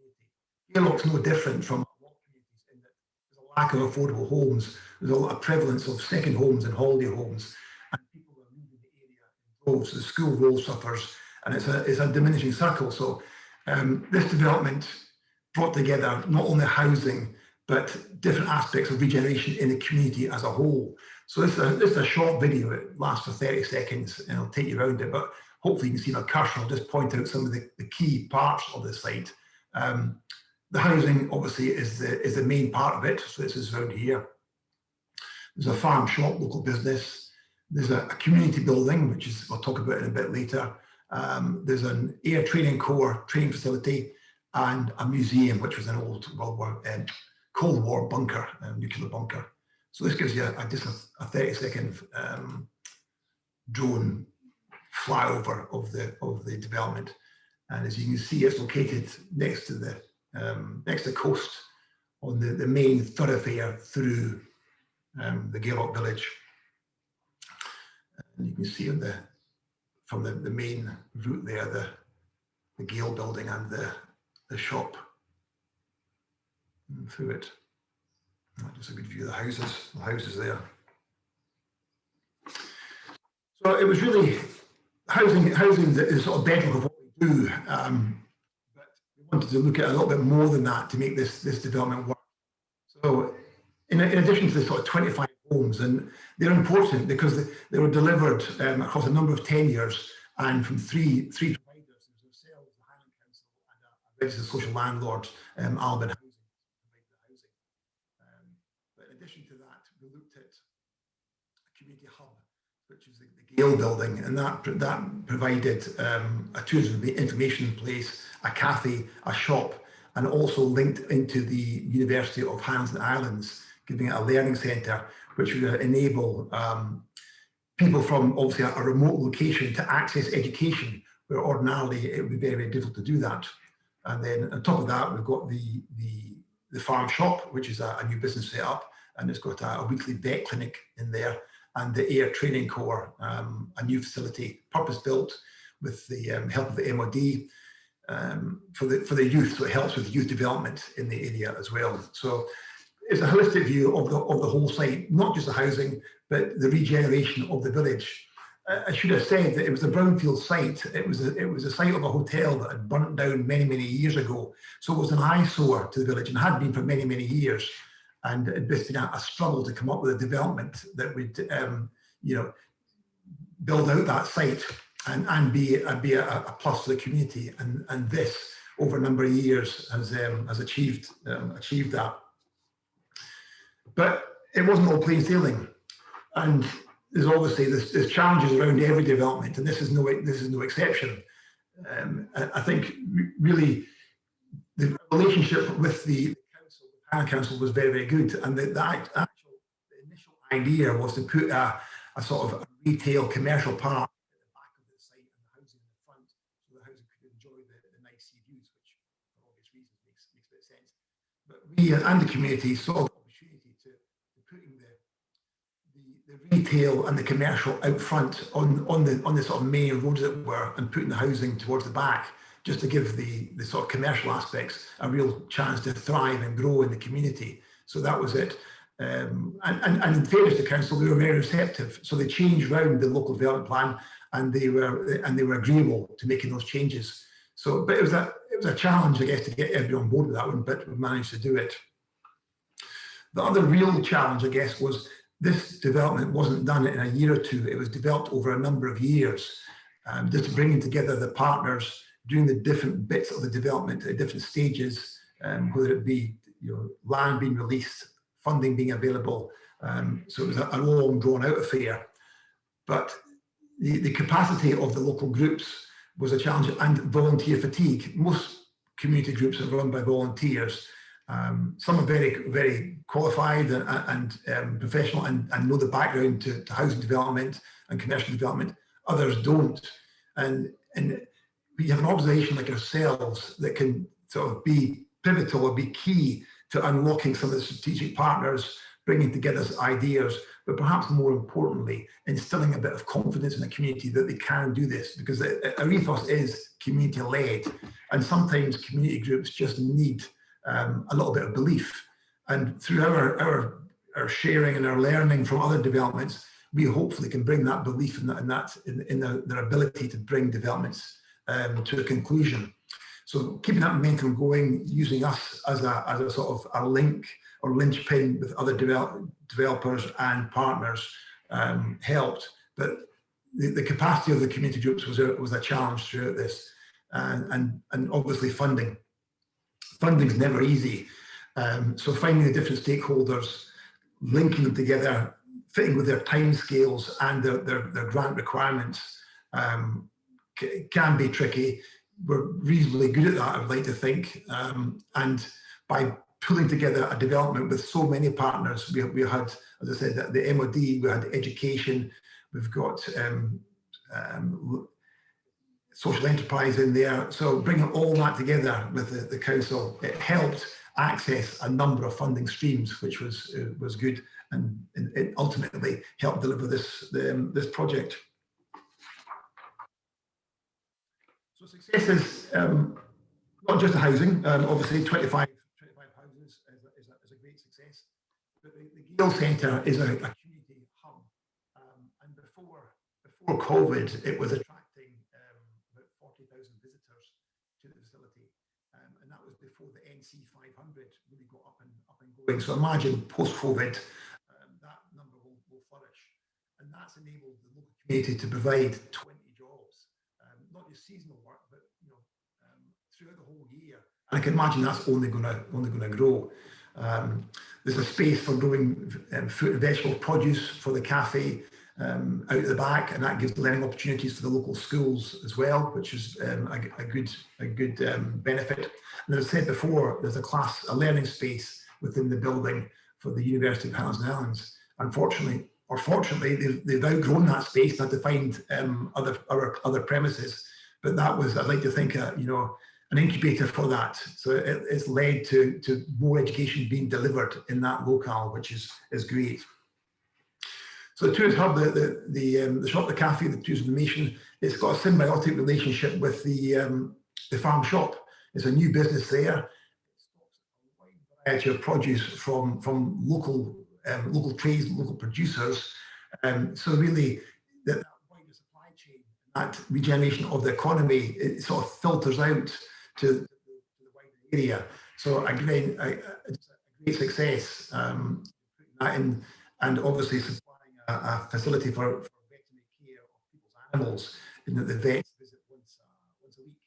Gairloch's no different from a lot of communities in that there's a lack of affordable homes. There's a prevalence of second homes and holiday homes. And people are leaving the area in droves. The school roll suffers. And it's a diminishing circle. So this development brought together not only housing, but different aspects of regeneration in the community as a whole. So this is a short video. It lasts for 30 seconds and I'll take you around it. But hopefully you can see my cursor. I'll just point out some of the key parts of the site. The housing obviously is the main part of it. So this is around here. There's a farm shop, local business. There's a community building, which is we'll talk about in a bit later. There's an air training corps training facility and a museum, which was an old Cold War bunker, nuclear bunker. So this gives you just a 30-second drone flyover of the development. And as you can see, it's located next to the coast on the main thoroughfare through the Gairloch village. And you can see on from the main route there, the Gale building and the shop and through it. Just a good view of the houses there. So it was really housing that is sort of bedrock of what we do, but we wanted to look at a little bit more than that to make this development work. So in addition to the sort of 25 homes, and they're important because they were delivered across a number of tenures and from three providers. There's ourselves, the Highland Council, and a registered social landlord, Alban Housing, provided the housing. But in addition to that, we looked at a community hub, which is the Gale building, and that provided a tourism information place, a cafe, a shop, and also linked into the University of Highlands and Islands, giving it a learning centre, which would enable people from obviously a remote location to access education, where ordinarily it would be very, very difficult to do that. And then on top of that, we've got the farm shop, which is a new business set up, and it's got a weekly vet clinic in there, and the air training corps, a new facility, purpose built with the help of the MOD for the youth, so it helps with youth development in the area as well. So it's a holistic view of the whole site, not just the housing, but the regeneration of the village. I should have said that it was a brownfield site. It was a site of a hotel that had burnt down many, many years ago. So it was an eyesore to the village and had been for many, many years. And it has been a struggle to come up with a development that would, build out that site and be a plus to the community. And this, over a number of years, has achieved that. But it wasn't all plain sailing, and there's obviously there's challenges around every development, and this is no exception. I think really the relationship with the Highland Council was very, very good, and the initial idea was to put a sort of a retail commercial park at the back of the site, and the But we and the community saw the opportunity to putting the retail and the commercial out front on the sort of main roads, as it were, and putting the housing towards the back, just to give the sort of commercial aspects a real chance to thrive and grow in the community. So that was it. And in fairness to council, they were very receptive. So they changed around the local development plan, and they were agreeable to making those changes. So, but it was a challenge, I guess, to get everyone on board with that one, but we managed to do it. The other real challenge, I guess, was this development wasn't done in a year or two. It was developed over a number of years, just bringing together the partners, doing the different bits of the development at different stages, whether it be land being released, funding being available. So it was a long, drawn-out affair. But the capacity of the local groups was a challenge, and volunteer fatigue. Most community groups are run by volunteers. Some are very, very qualified and professional and know the background to housing development and commercial development. Others don't. And we have an organisation like ourselves that can sort of be pivotal or be key to unlocking some of the strategic partners, bringing together ideas, but perhaps more importantly, instilling a bit of confidence in the community that they can do this, because our ethos is community-led, and sometimes community groups just need a little bit of belief. And through our sharing and our learning from other developments, we hopefully can bring that belief in their ability to bring developments to a conclusion. So keeping that momentum going, using us as a sort of a link or linchpin with other developers and partners helped. But the capacity of the community groups was a challenge throughout this, and obviously funding. Funding's never easy. So finding the different stakeholders, linking them together, fitting with their timescales and their grant requirements can be tricky. We're reasonably good at that, I would like to think. And by pulling together a development with so many partners, we had, as I said, the MOD, we had education, we've got social enterprise in there. So bringing all that together with the council, it helped access a number of funding streams, which was good, and it ultimately helped deliver this project. So success is not just the housing. Obviously, 25 houses is a great success. But the Gale Centre is a community hub, and before COVID, it was attracting about 40,000 visitors to the facility, and that was before the NC 500 really got up and going. So imagine post-COVID, that number will flourish, and that's enabled the local community to provide 20 jobs, not just seasonal work, but throughout the whole year. And I can imagine that's only going to grow. There's a space for growing fruit and vegetable produce for the cafe out at the back, and that gives learning opportunities for the local schools as well, which is a good benefit. And as I said before, there's a learning space within the building for the University of Highlands and Islands. Unfortunately, or fortunately, they've outgrown that space and had to find other premises. But that was, I'd like to think, an incubator for that. So it's led to more education being delivered in that locale, which is great. So the Tourist Hub, the shop, the cafe, the Tours of the Nation, it's got a symbiotic relationship with the farm shop. It's a new business there. It's a wide variety of produce from local trades, local producers. So really, that wider supply chain, that regeneration of the economy, it sort of filters out to the wider area. So again, a great success putting that in, and obviously supplying a facility for veterinary care of people's animals, in that the vets visit once a week.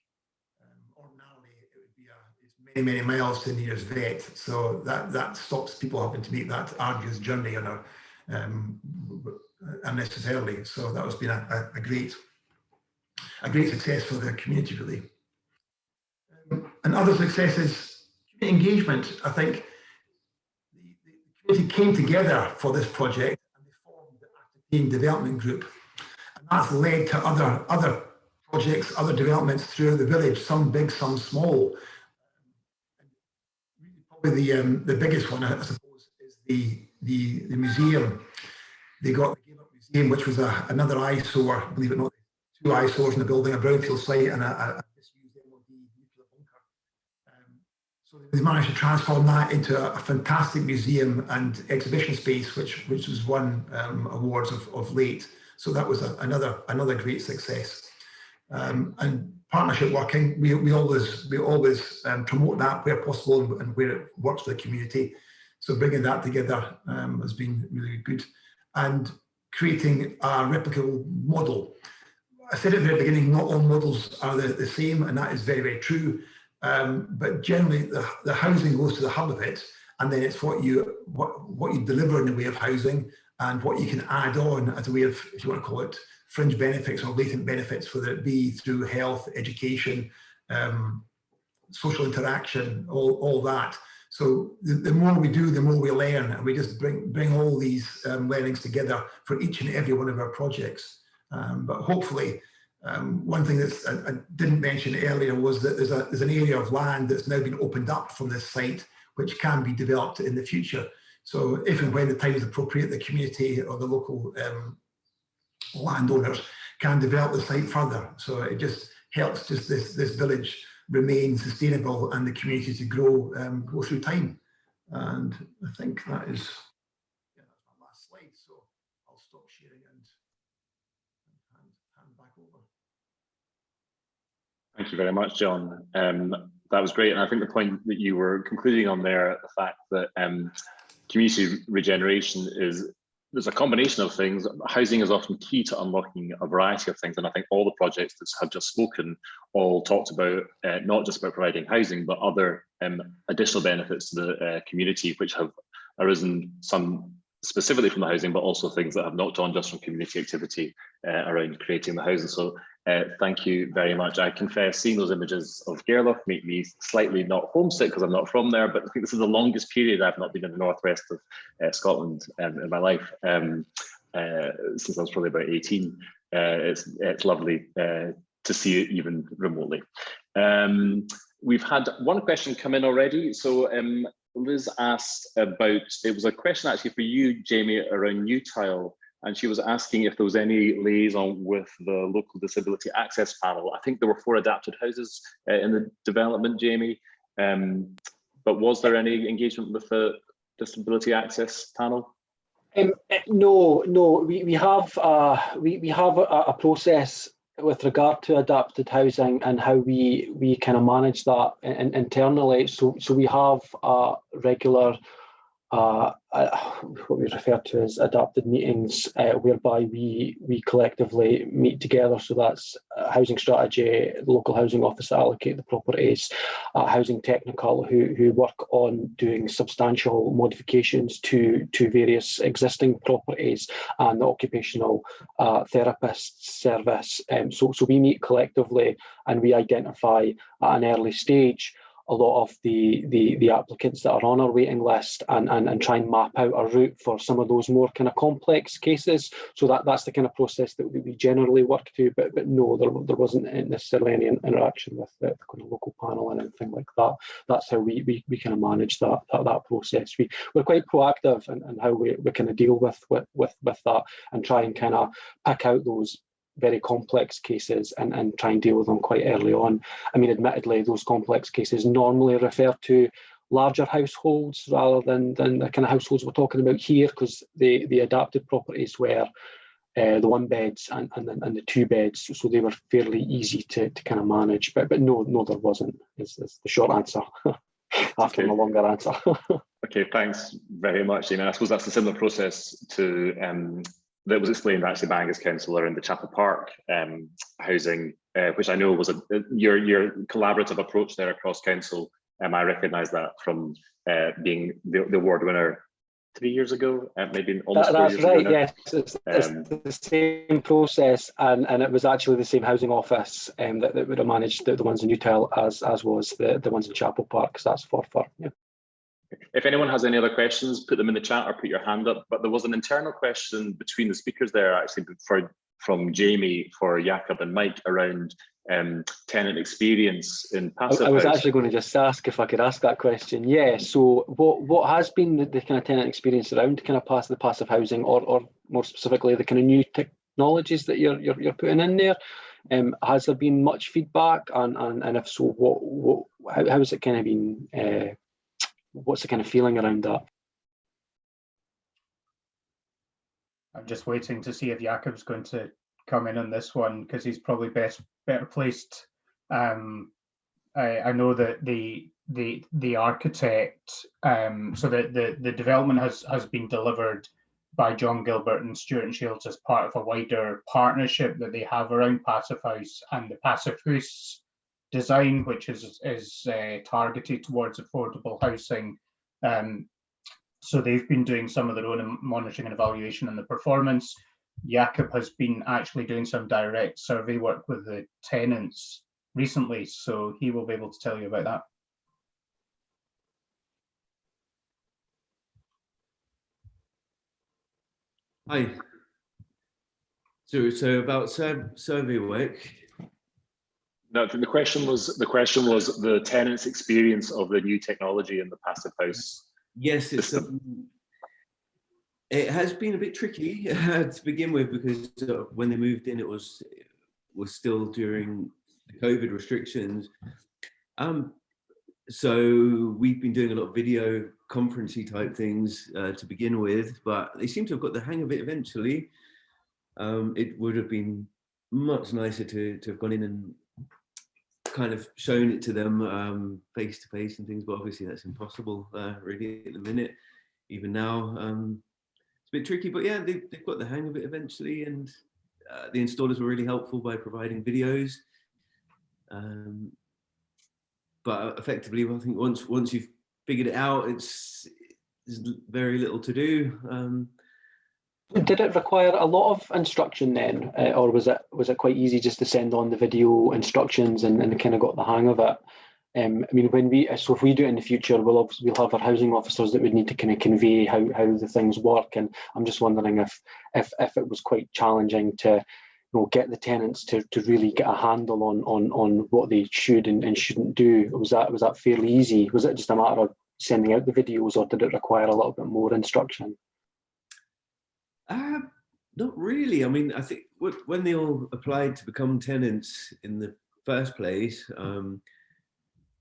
Ordinarily, it would be it's many miles to the nearest vet, so that stops people having to make that arduous journey unnecessarily. So that has been a great success for the community, really. And other successes, community engagement. I think the community came together for this project, and they formed the Active Development Group, and that's led to other projects, other developments throughout the village, some big, some small. And really probably the biggest one, I suppose, is the museum. They gave up museum, which was another eyesore, believe it or not, 2 eyesores in the building, a brownfield site and a disused MOD nuclear bunker. So they managed to transform that into a fantastic museum and exhibition space, which was won awards of late. So that was another great success. And partnership working, we always promote that where possible and where it works for the community. So bringing that together has been really good. And creating a replicable model. I said at the very beginning, not all models are the same, and that is very, very true. But generally, the housing goes to the hub of it, and then it's what you deliver in the way of housing and what you can add on as a way of, if you want to call it, fringe benefits or latent benefits, whether it be through health, education, social interaction, all that. So the more we do, the more we learn, and we just bring all these learnings together for each and every one of our projects. But hopefully, one thing that I didn't mention earlier was that there's an area of land that's now been opened up from this site, which can be developed in the future. So if and when the time is appropriate, the community or the local landowners can develop the site further. So it just helps this village remain sustainable and the community to grow through time. And I think that is that's my last slide. So I'll stop sharing and hand back over. Thank you very much, John. That was great. And I think the point that you were concluding on there, the fact that community regeneration there's a combination of things. Housing is often key to unlocking a variety of things. And I think all the projects that have just spoken all talked about, not just about providing housing, but other additional benefits to the community, which have arisen, some specifically from the housing, but also things that have knocked on just from community activity around creating the housing. So thank you very much. I confess, seeing those images of Gairloch make me slightly not homesick because I'm not from there, but I think this is the longest period I've not been in the northwest of Scotland in my life, since I was probably about 18. It's lovely to see it even remotely. We've had one question come in already. So Liz asked about, it was a question actually for you, Jamie, around Newtile. And she was asking if there was any liaison with the local disability access panel. I think there were 4 adapted houses in the development, Jamie. But was there any engagement with the disability access panel? No. We have a process with regard to adapted housing and how we kind of manage that internally. So we have a regular what we refer to as adapted meetings, whereby we collectively meet together. So that's housing strategy, the local housing officer allocate the properties, housing technical who work on doing substantial modifications to various existing properties, and the occupational therapist service. So we meet collectively and we identify at an early stage a lot of the applicants that are on our waiting list and try and map out a route for some of those more kind of complex cases. So that's the kind of process that we generally work to, but no, there wasn't necessarily any interaction with the kind of local panel and anything like that. That's how we kind of manage that process. We're quite proactive in how we kind of deal with that and try and kind of pick out those very complex cases and try and deal with them quite early on. I mean, admittedly, those complex cases normally refer to larger households rather than the kind of households we're talking about here, because the adapted properties were the 1 beds and the 2 beds, so they were fairly easy to kind of manage. But no, there wasn't. Is the short answer after my longer answer. Okay, thanks very much, Jamie. I suppose that's a similar process to that was explained actually by Angus Council around the Chapel Park housing, which I know was your collaborative approach there across council. I recognise that from being the award winner 3 years ago, maybe almost 4 years ago. That's right, yes. It's the same process, and it was actually the same housing office that would have managed the ones in Newtile as was the ones in Chapel Park, because that's Forfar. Yeah. If anyone has any other questions, put them in the chat or put your hand up. But there was an internal question between the speakers there, actually, from Jamie for Jakob and Mike around tenant experience in passive I was house. actually going to just ask if I could ask that question. Yeah, so what has been the kind of tenant experience around kind of the passive housing, or more specifically the kind of new technologies that you're putting in there? Has there been much feedback, and if so, how has it kind of been? What's the kind of feeling around that? I'm just waiting to see if Jakob's going to come in on this one, because he's probably better placed. I know that the architect, so the development has been delivered by John Gilbert and Stuart and Shields as part of a wider partnership that they have around Passive House and the Passive House design, which is targeted towards affordable housing. So they've been doing some of their own monitoring and evaluation and the performance. Jakob has been actually doing some direct survey work with the tenants recently, so he will be able to tell you about that. Hi. So about survey work. No, the question was the tenant's experience of the new technology in the passive house. Yes, it has been a bit tricky to begin with, because when they moved in, it was still during the COVID restrictions. So we've been doing a lot of video conferencing type things to begin with, but they seem to have got the hang of it eventually. It would have been much nicer to have gone in and kind of shown it to them face to face and things, but obviously that's impossible really at the minute. Even now, it's a bit tricky, but yeah, they've got the hang of it eventually, and the installers were really helpful by providing videos. But effectively, I think once you've figured it out, there's very little to do. Did it require a lot of instruction then, or was it quite easy just to send on the video instructions and kind of got the hang of it? I mean, if we do it in the future, we'll have our housing officers that would need to kind of convey how the things work, and I'm just wondering if it was quite challenging to get the tenants to really get a handle on what they should and shouldn't do. Was that fairly easy? Was it just a matter of sending out the videos, or did it require a little bit more instruction? Not really. I mean, I think when they all applied to become tenants in the first place,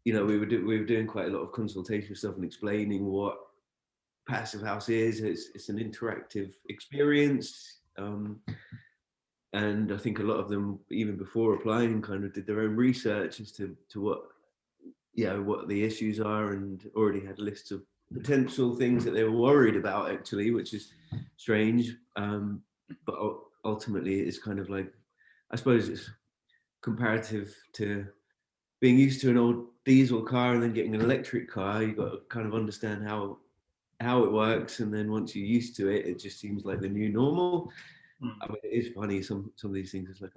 we were doing quite a lot of consultation stuff and explaining what Passive House is. It's an interactive experience, and I think a lot of them, even before applying, kind of did their own research as to what the issues are, and already had lists of potential things that they were worried about, actually, which is strange. But ultimately, it's kind of like, I suppose it's comparative to being used to an old diesel car and then getting an electric car. You've got to kind of understand how it works, and then once you're used to it, it just seems like the new normal. I mean, it is funny, some of these things. It's like,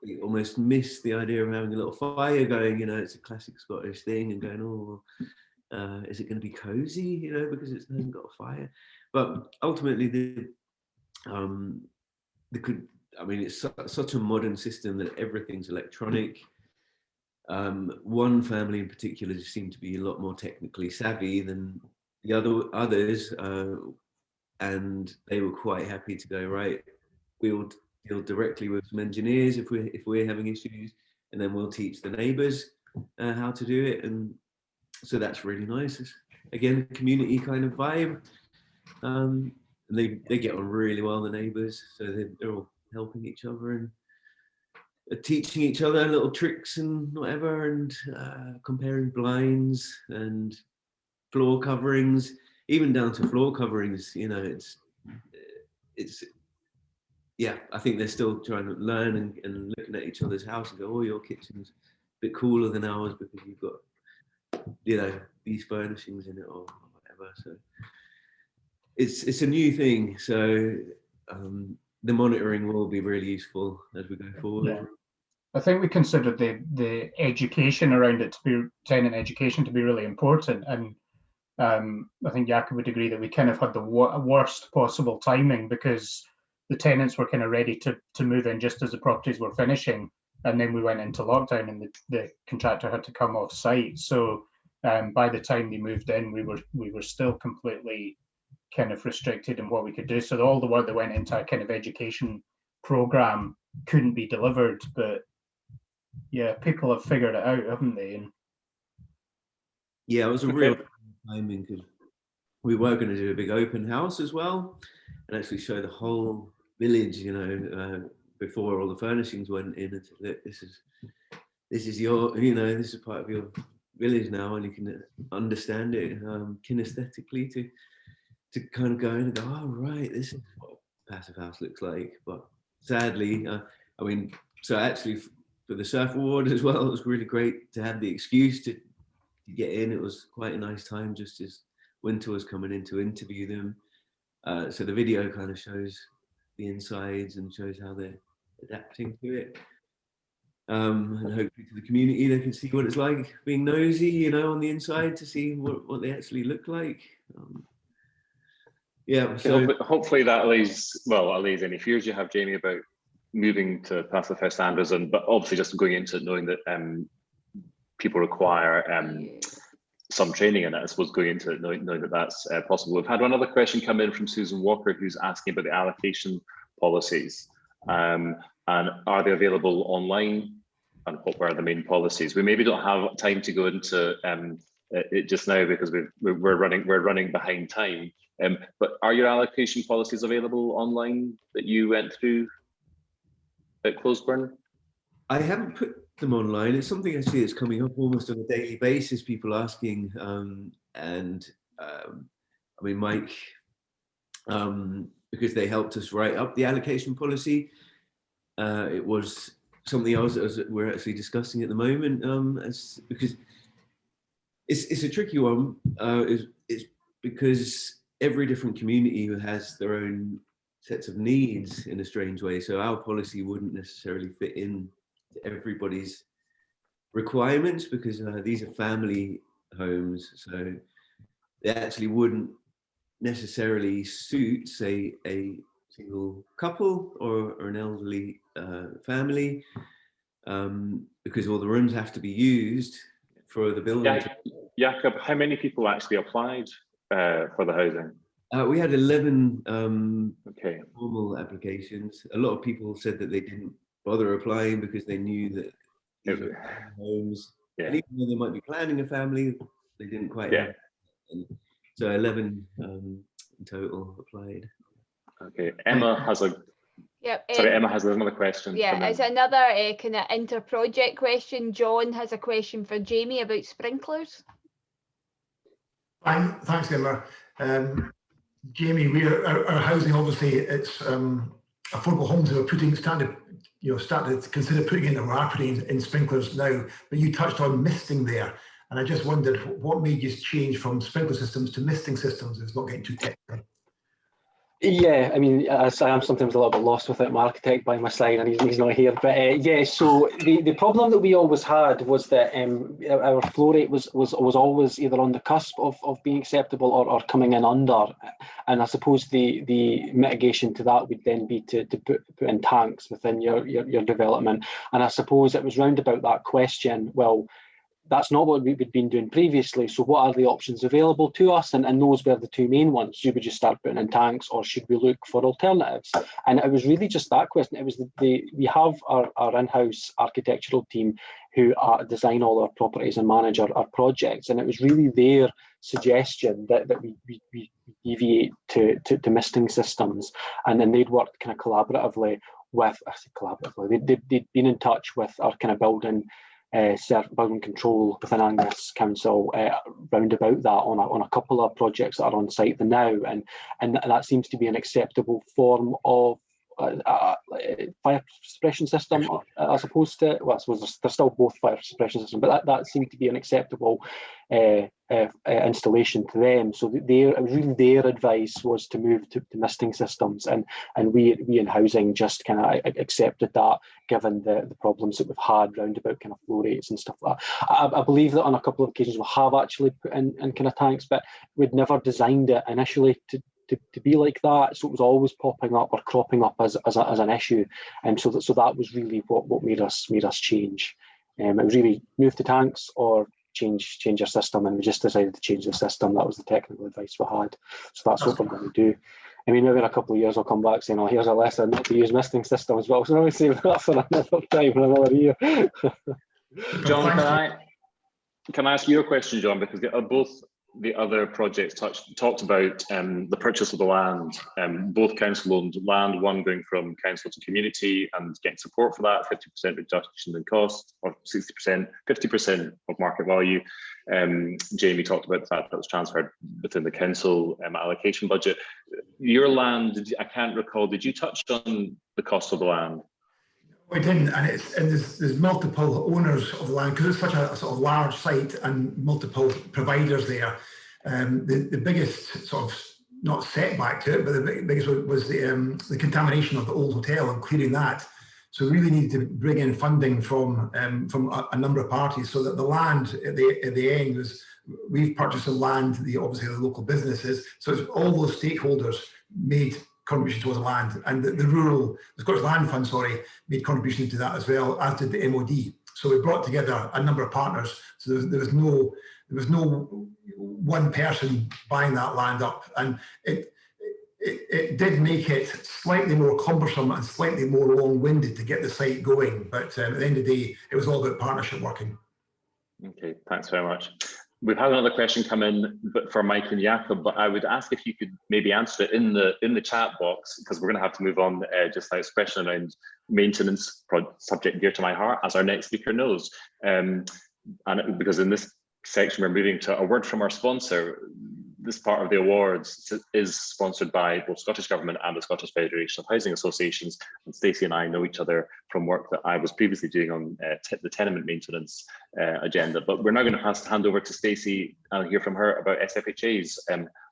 they almost miss the idea of having a little fire going. It's a classic Scottish thing, and going, is it going to be cozy? Because it hasn't got a fire. But ultimately, it's such a modern system that everything's electronic. One family in particular just seemed to be a lot more technically savvy than the others, and they were quite happy to go, right, we'll deal directly with some engineers if we're having issues, and then we'll teach the neighbours how to do it. And so that's really nice. It's, again, community kind of vibe. And they get on really well, the neighbours, so they're all helping each other and teaching each other little tricks and whatever, and comparing blinds and floor coverings, even down to floor coverings. It's I think they're still trying to learn and looking at each other's house and go, your kitchen's a bit cooler than ours because you've got these furnishings in it or whatever. So it's a new thing, so the monitoring will be really useful as we go forward. Yeah. I think we considered the education around it tenant education to be really important, and I think Jakob would agree that we kind of had the worst possible timing, because the tenants were kind of ready to move in just as the properties were finishing, and then we went into lockdown, and the contractor had to come off site. So by the time they moved in, we were still completely kind of restricted in what we could do. So all the work that went into a kind of education program couldn't be delivered. But yeah, people have figured it out, haven't they? And yeah, it was a real timing, because we were going to do a big open house as well, and actually show the whole village, you know, before all the furnishings went in, and said, look, this is your, you know, this is part of your village now, and you can understand it kinesthetically to kind of go in and go, oh right, this is what a passive house looks like. But sadly, I mean, so actually for the Surf Award as well, it was really great to have the excuse to get in. It was quite a nice time, just as Winter was coming in to interview them. So the video kind of shows the insides and shows how they're adapting to it. And hopefully to the community, they can see what it's like being nosy, you know, on the inside, to see what they actually look like. Yeah, so hopefully that allays any fears you have, Jamie, about moving to passive house standards, but obviously just going into it knowing that people require some training in it. I suppose going into it knowing that that's possible. We've had one other question come in from Susan Walker, who's asking about the allocation policies, and are they available online, and what were the main policies? We maybe don't have time to go into it just now because we're running behind time. But are your allocation policies available online that you went through at Closeburn? I haven't put them online. It's something actually that's coming up almost on a daily basis, people asking, and I mean, Mike, because they helped us write up the allocation policy, it was something else that we're actually discussing at the moment, because it's a tricky one. It's because every different community has their own sets of needs in a strange way. So our policy wouldn't necessarily fit in to everybody's requirements, because these are family homes. So they actually wouldn't necessarily suit, say, a single couple or an elderly family, because all the rooms have to be used for the building. Yeah, Jakob, how many people actually applied for the housing? We had 11 formal applications. A lot of people said that they didn't bother applying because they knew that these were homes. Yeah. And even though they might be planning a family, they didn't quite have. And so 11 in total applied. Okay, Emma has a. Yep. Emma has another question. Yeah, it's another kind of inter-project question. John has a question for Jamie about sprinklers. Thanks, Emma. Jamie, our housing, obviously, it's affordable homes that are starting to consider putting in, or are putting in sprinklers now. But you touched on misting there, and I just wondered what made you change from sprinkler systems to misting systems. It's not getting too technical. Yeah, I mean, I am sometimes a little bit lost without my architect by my side, and he's not here. But yeah, so the problem that we always had was that our flow rate was always either on the cusp of being acceptable or coming in under. And I suppose the mitigation to that would then be to put in tanks within your development. And I suppose it was round about that question, well, that's not what we'd been doing previously. So what are the options available to us? And those were the two main ones. Should we just start putting in tanks, or should we look for alternatives? And it was really just that question. It was we have our in-house architectural team who design all our properties and manage our projects. And it was really their suggestion that we deviate to misting systems. And then they'd worked kind of collaboratively with, they'd been in touch with our kind of building control within Angus Council round about that on a couple of projects that are on site now, and that seems to be an acceptable form of fire suppression system, as opposed to, well, I suppose they're still both fire suppression systems, but that seemed to be an acceptable installation to them. So their advice was to move to misting systems, and we in housing just kind of accepted that, given the problems that we've had round about kind of flow rates and stuff like that. I believe that on a couple of occasions we have actually put in kind of tanks, but we'd never designed it initially to to be like that. So it was always popping up or cropping up as an issue, and so that was really what made us change. It was really move to tanks or change your system, and we just decided to change the system. That was the technical advice we had. So that's what we're going to do. I mean, maybe in a couple of years I'll come back saying, "Oh, here's a lesson not to use misting systems," but I'll save that for another time, for another year. John, can I ask you a question, John? Because both the other projects talked about the purchase of the land. Both council owned land, one going from council to community and getting support for that, 50% reduction in cost, or 60%, 50% of market value. Jamie talked about the fact that was transferred within the council allocation budget. Your land, I can't recall, did you touch on the cost of the land? We didn't, and there's multiple owners of the land because it's such a sort of large site and multiple providers there. The biggest sort of, not setback to it, but the biggest was the contamination of the old hotel and clearing that. So we really needed to bring in funding from a number of parties, so that the land at the end was, we've purchased the land, obviously the local businesses, so it's all those stakeholders made contribution towards the land, and the Scottish Land Fund, made contribution to that as well, as did the MOD. So we brought together a number of partners. So there was no one person buying that land up, and it did make it slightly more cumbersome and slightly more long-winded to get the site going. But at the end of the day, it was all about partnership working. Okay, thanks very much. We've had another question come in, but for Mike and Jakob, but I would ask if you could maybe answer it in the chat box, because we're going to have to move on. Just like this question around maintenance, subject dear to my heart, as our next speaker knows. And because in this section, we're moving to a word from our sponsor. This part of the awards is sponsored by both Scottish Government and the Scottish Federation of Housing Associations. And Stacey and I know each other from work that I was previously doing on the tenement maintenance agenda. But we're now going to hand over to Stacey and hear from her about SFHA's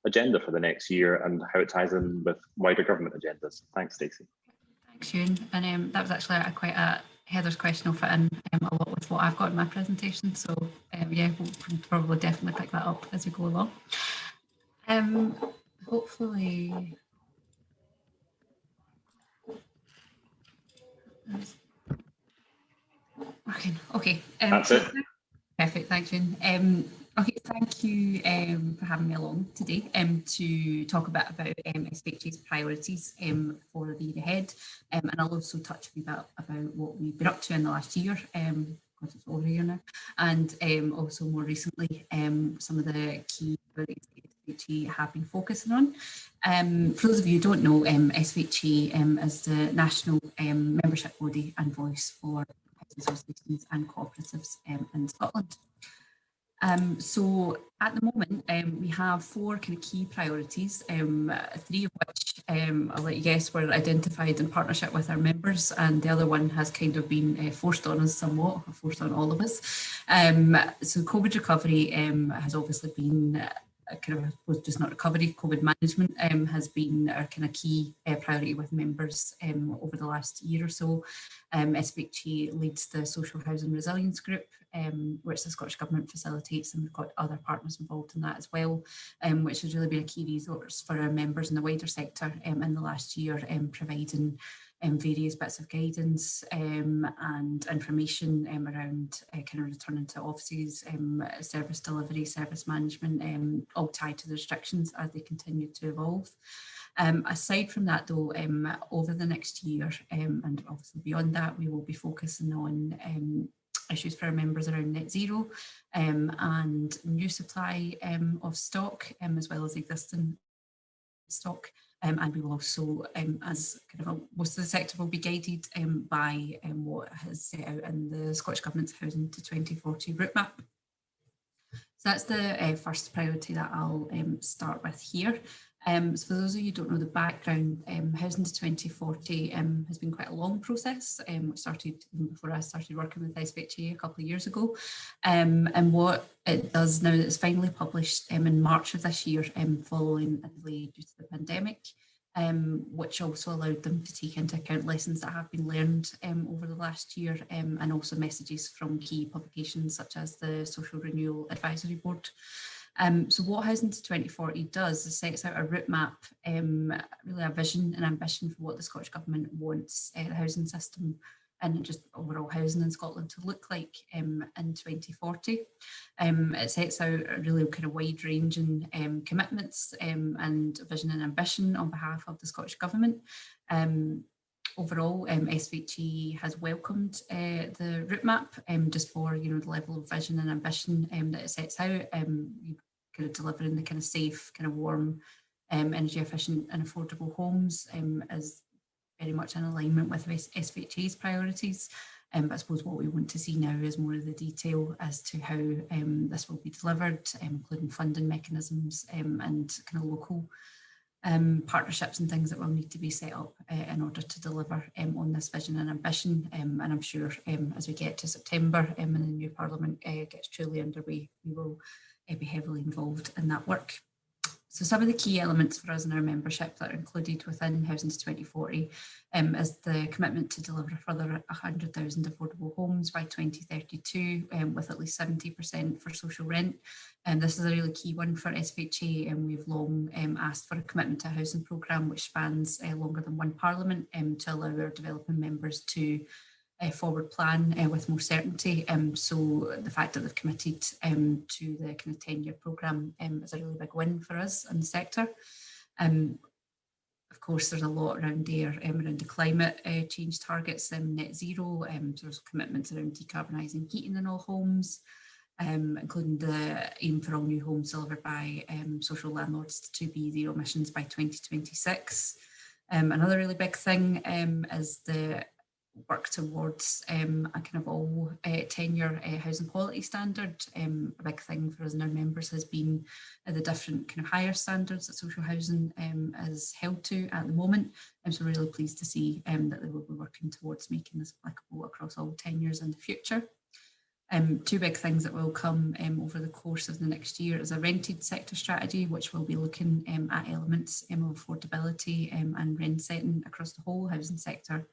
agenda for the next year and how it ties in with wider government agendas. Thanks, Stacey. Thanks, Ewan. And that was actually quite a Heather's question will fit in a lot with what I've got in my presentation. So yeah, we'll probably definitely pick that up as we go along. Hopefully. Okay. That's it. Perfect, thanks, June. Okay, thank you for having me along today to talk a bit about SFHA's priorities for the year ahead, and I'll also touch a wee bit about what we've been up to in the last year, because it's over a year now, and also more recently some of the key priorities that SFHA have been focusing on. For those of you who don't know, SFHA is the national membership body and voice for associations and cooperatives in Scotland. So at the moment, we have four kind of key priorities, three of which I'll let you guess were identified in partnership with our members, and the other one has kind of been forced on us somewhat, or forced on all of us. So COVID recovery has obviously been kind of, just not recovery, COVID management has been our kind of key priority with members over the last year or so. SFHA leads the Social Housing Resilience Group, which the Scottish Government facilitates, and we've got other partners involved in that as well, which has really been a key resource for our members in the wider sector in the last year, providing various bits of guidance and information around kind of returning to offices, service delivery, service management, all tied to the restrictions as they continue to evolve. Aside from that though, over the next year and obviously beyond that, we will be focusing on issues for our members around net zero and new supply of stock, as well as existing stock. And we will also, as kind of most of the sector will be guided by what has set out in the Scottish Government's Housing to 2040 route map. So that's the first priority that I'll start with here. So for those of you who don't know the background, Housing to 2040 has been quite a long process, which started before I started working with SFHA a couple of years ago. And what it does now that it's finally published in March of this year, following a delay due to the pandemic, which also allowed them to take into account lessons that have been learned over the last year, and also messages from key publications such as the Social Renewal Advisory Board. So what Housing to 2040 does is sets out a route map, really a vision and ambition for what the Scottish Government wants the housing system and just overall housing in Scotland to look like in 2040. It sets out a really kind of wide-ranging commitments and vision and ambition on behalf of the Scottish Government. Overall, SVHE has welcomed the route map just for the level of vision and ambition that it sets out. Kind of delivering the kind of safe, kind of warm, energy efficient and affordable homes is very much in alignment with SVHE's priorities. But I suppose what we want to see now is more of the detail as to how this will be delivered, including funding mechanisms and kind of local partnerships and things that will need to be set up in order to deliver on this vision and ambition. And I'm sure as we get to September and the new Parliament gets truly underway, we will be heavily involved in that work. So some of the key elements for us in our membership that are included within Housing to 2040 is the commitment to deliver a further 100,000 affordable homes by 2032 with at least 70% for social rent. And this is a really key one for SVHE, and we've long asked for a commitment to a housing programme which spans longer than one Parliament to allow our developing members to forward plan with more certainty. So the fact that they've committed to the kind of 10-year programme is a really big win for us in the sector. Of course, there's a lot around there around the climate change targets, net zero. There's commitments around decarbonising heating in all homes, including the aim for all new homes delivered by social landlords to be zero emissions by 2026. Another really big thing is the work towards a kind of all 10-year housing quality standard. A big thing for us and our members has been the different kind of higher standards that social housing is held to at the moment. So we're really pleased to see that they will be working towards making this applicable across all tenures in the future. Two big things that will come over the course of the next year is a rented sector strategy, which will be looking at elements of affordability and rent setting across the whole housing sector.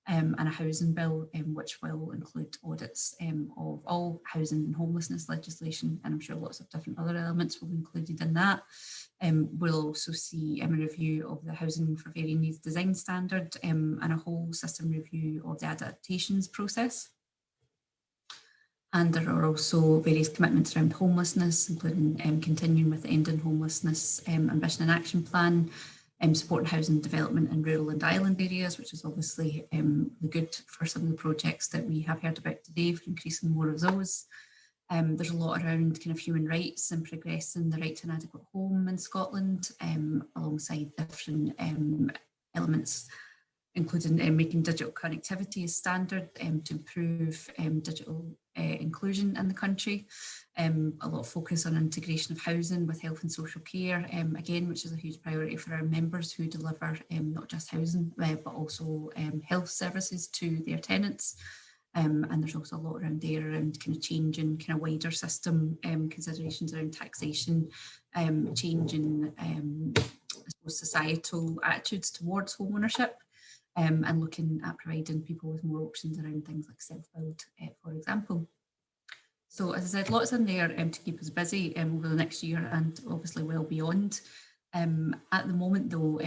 And a housing bill which will include audits of all housing and homelessness legislation, and I'm sure lots of different other elements will be included in that. We'll also see a review of the Housing for Varying Needs Design Standard and a whole system review of the adaptations process. And there are also various commitments around homelessness, including continuing with the Ending Homelessness Ambition and Action Plan, supporting housing development in rural and island areas, which is obviously good for some of the projects that we have heard about today, for increasing more of those. There's a lot around kind of human rights and progressing the right to an adequate home in Scotland, alongside different elements, including making digital connectivity a standard to improve digital inclusion in the country. A lot of focus on integration of housing with health and social care, again, which is a huge priority for our members who deliver not just housing, but also health services to their tenants. And there's also a lot around there around kind of changing kind of wider system considerations around taxation, changing I suppose societal attitudes towards home ownership. And looking at providing people with more options around things like self-build, for example. So as I said, lots in there to keep us busy over the next year and obviously well beyond. At the moment though,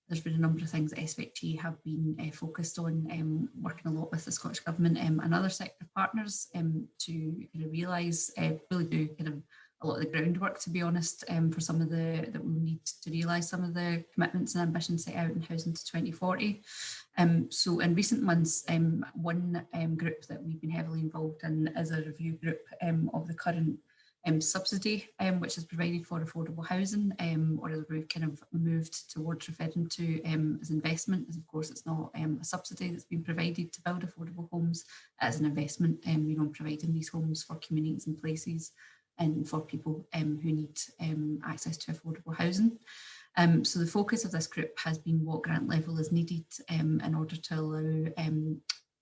there's been a number of things that SVHE have been focused on, working a lot with the Scottish Government and other sector partners to kind of realise, really do kind of a lot of the groundwork, to be honest, for some of that we need to realise some of the commitments and ambitions set out in Housing to 2040. So in recent months, one group that we've been heavily involved in is a review group of the current subsidy which is provided for affordable housing, or as we've kind of moved towards referring to as investment, as of course it's not a subsidy that's been provided to build affordable homes, as an investment in providing these homes for communities and places and for people who need access to affordable housing. So the focus of this group has been what grant level is needed in order to allow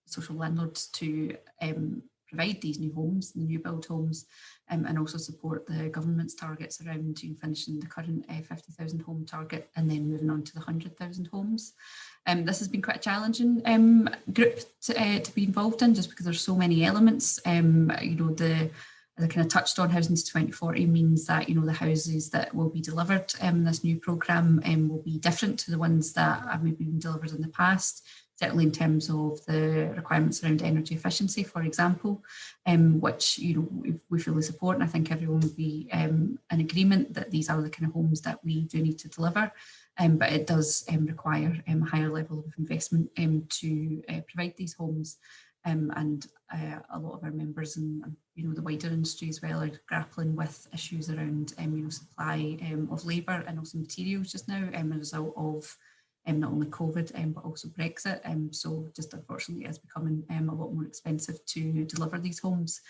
social landlords to provide these new homes, the new build homes, and also support the government's targets around finishing the current 50,000 home target and then moving on to the 100,000 homes. This has been quite a challenging group to be involved in, just because there's so many elements. as I kind of touched on, Housing to 2040 means that, you know, the houses that will be delivered in this new programme will be different to the ones that have maybe been delivered in the past, certainly in terms of the requirements around energy efficiency, for example, which, you know, we fully support, and I think everyone would be in agreement that these are the kind of homes that we do need to deliver. But it does require a higher level of investment to provide these homes. And a lot of our members and you know, the wider industry as well are grappling with issues around you know, supply of labour and also materials just now as a result of not only COVID but also Brexit. So just unfortunately it's becoming a lot more expensive to deliver these homes.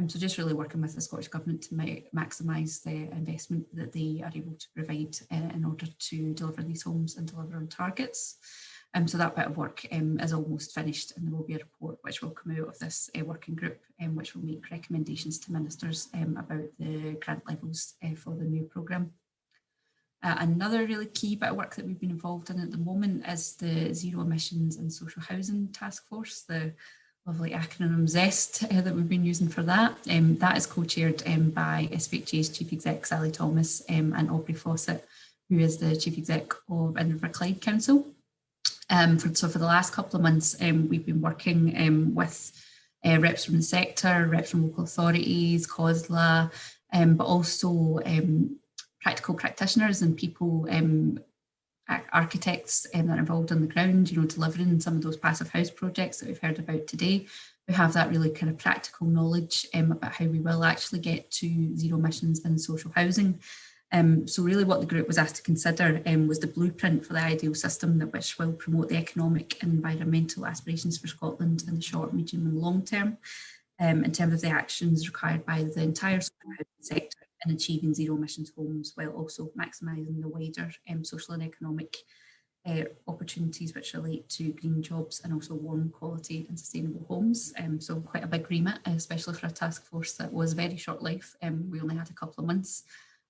So just really working with the Scottish Government to maximise the investment that they are able to provide in order to deliver these homes and deliver on targets. So that bit of work is almost finished, and there will be a report which will come out of this working group, which will make recommendations to ministers about the grant levels for the new programme. Another really key bit of work that we've been involved in at the moment is the Zero Emissions and Social Housing Task Force, the lovely acronym ZEST that we've been using for that. That is co-chaired by SVHA's Chief Exec Sally Thomas and Aubrey Fawcett, who is the Chief Exec of Inverclyde Council. So for the last couple of months, we've been working with reps from the sector, reps from local authorities, COSLA, but also practical practitioners and people, architects that are involved on the ground, you know, delivering some of those passive house projects that we've heard about today, who have that really kind of practical knowledge about how we will actually get to zero emissions in social housing. So really what the group was asked to consider was the blueprint for the ideal system that which will promote the economic and environmental aspirations for Scotland in the short, medium and long term, in terms of the actions required by the entire social housing sector in achieving zero emissions homes, while also maximising the wider social and economic opportunities which relate to green jobs and also warm, quality and sustainable homes. So quite a big remit, especially for a task force that was very short life. We only had a couple of months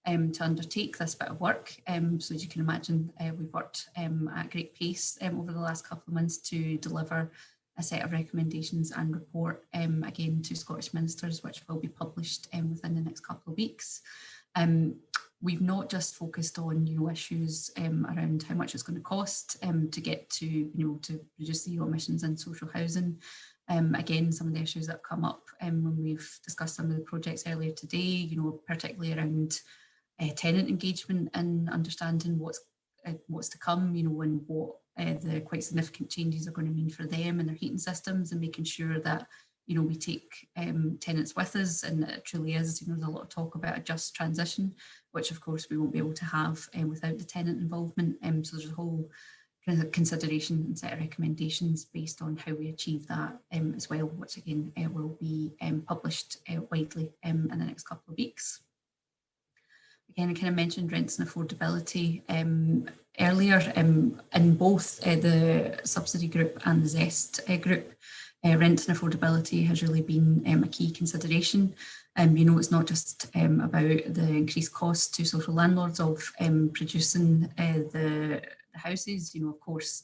to undertake this bit of work. So as you can imagine, we've worked at great pace over the last couple of months to deliver a set of recommendations and report again to Scottish ministers, which will be published within the next couple of weeks. We've not just focused on, you know, issues around how much it's going to cost to get to, you know, to reduce zero emissions in social housing. Again, some of the issues that come up when we've discussed some of the projects earlier today, you know, particularly around tenant engagement and understanding what's to come, you know, and what the quite significant changes are going to mean for them and their heating systems, and making sure that, you know, we take tenants with us, and it truly is, you know, there's a lot of talk about a just transition, which of course we won't be able to have without the tenant involvement. So there's a whole kind of consideration and set of recommendations based on how we achieve that as well, which again will be published widely in the next couple of weeks. Again, I kind of mentioned rents and affordability earlier. In both the subsidy group and the ZEST group, rent and affordability has really been a key consideration. You know, it's not just about the increased cost to social landlords of producing the houses. You know, of course,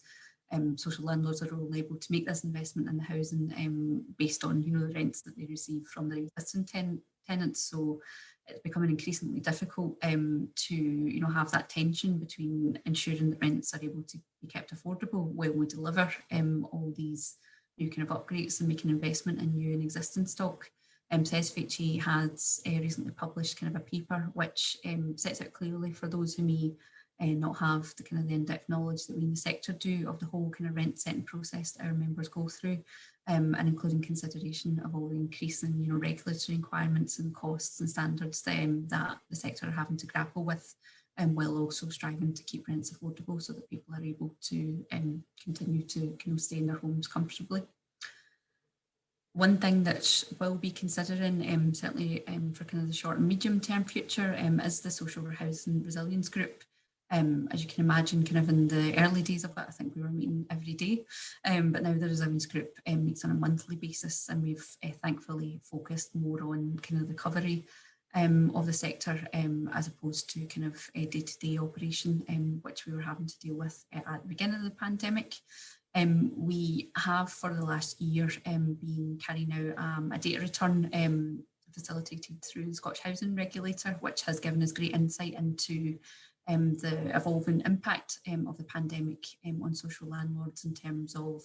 social landlords are only able to make this investment in the housing based on, you know, the rents that they receive from their existing tenants. So it's becoming increasingly difficult to, you know, have that tension between ensuring that rents are able to be kept affordable while we deliver all these new kind of upgrades and make an investment in new and existing stock. So SVHA has recently published kind of a paper which sets out clearly for those who may not have the kind of the in-depth knowledge that we in the sector do of the whole kind of rent setting process that our members go through, and including consideration of all the increasing, you know, regulatory requirements and costs and standards that the sector are having to grapple with, while also striving to keep rents affordable so that people are able to continue to kind of stay in their homes comfortably. One thing that we'll be considering, certainly for kind of the short and medium term future, is the Social Housing Resilience Group. As you can imagine, kind of in the early days of it, I think we were meeting every day, but now the Resilience Group meets on a monthly basis, and we've thankfully focused more on kind of the recovery of the sector as opposed to kind of a day-to-day operation, which we were having to deal with at the beginning of the pandemic. We have for the last year been carrying out a data return facilitated through the Scottish Housing Regulator, which has given us great insight into the evolving impact of the pandemic on social landlords in terms of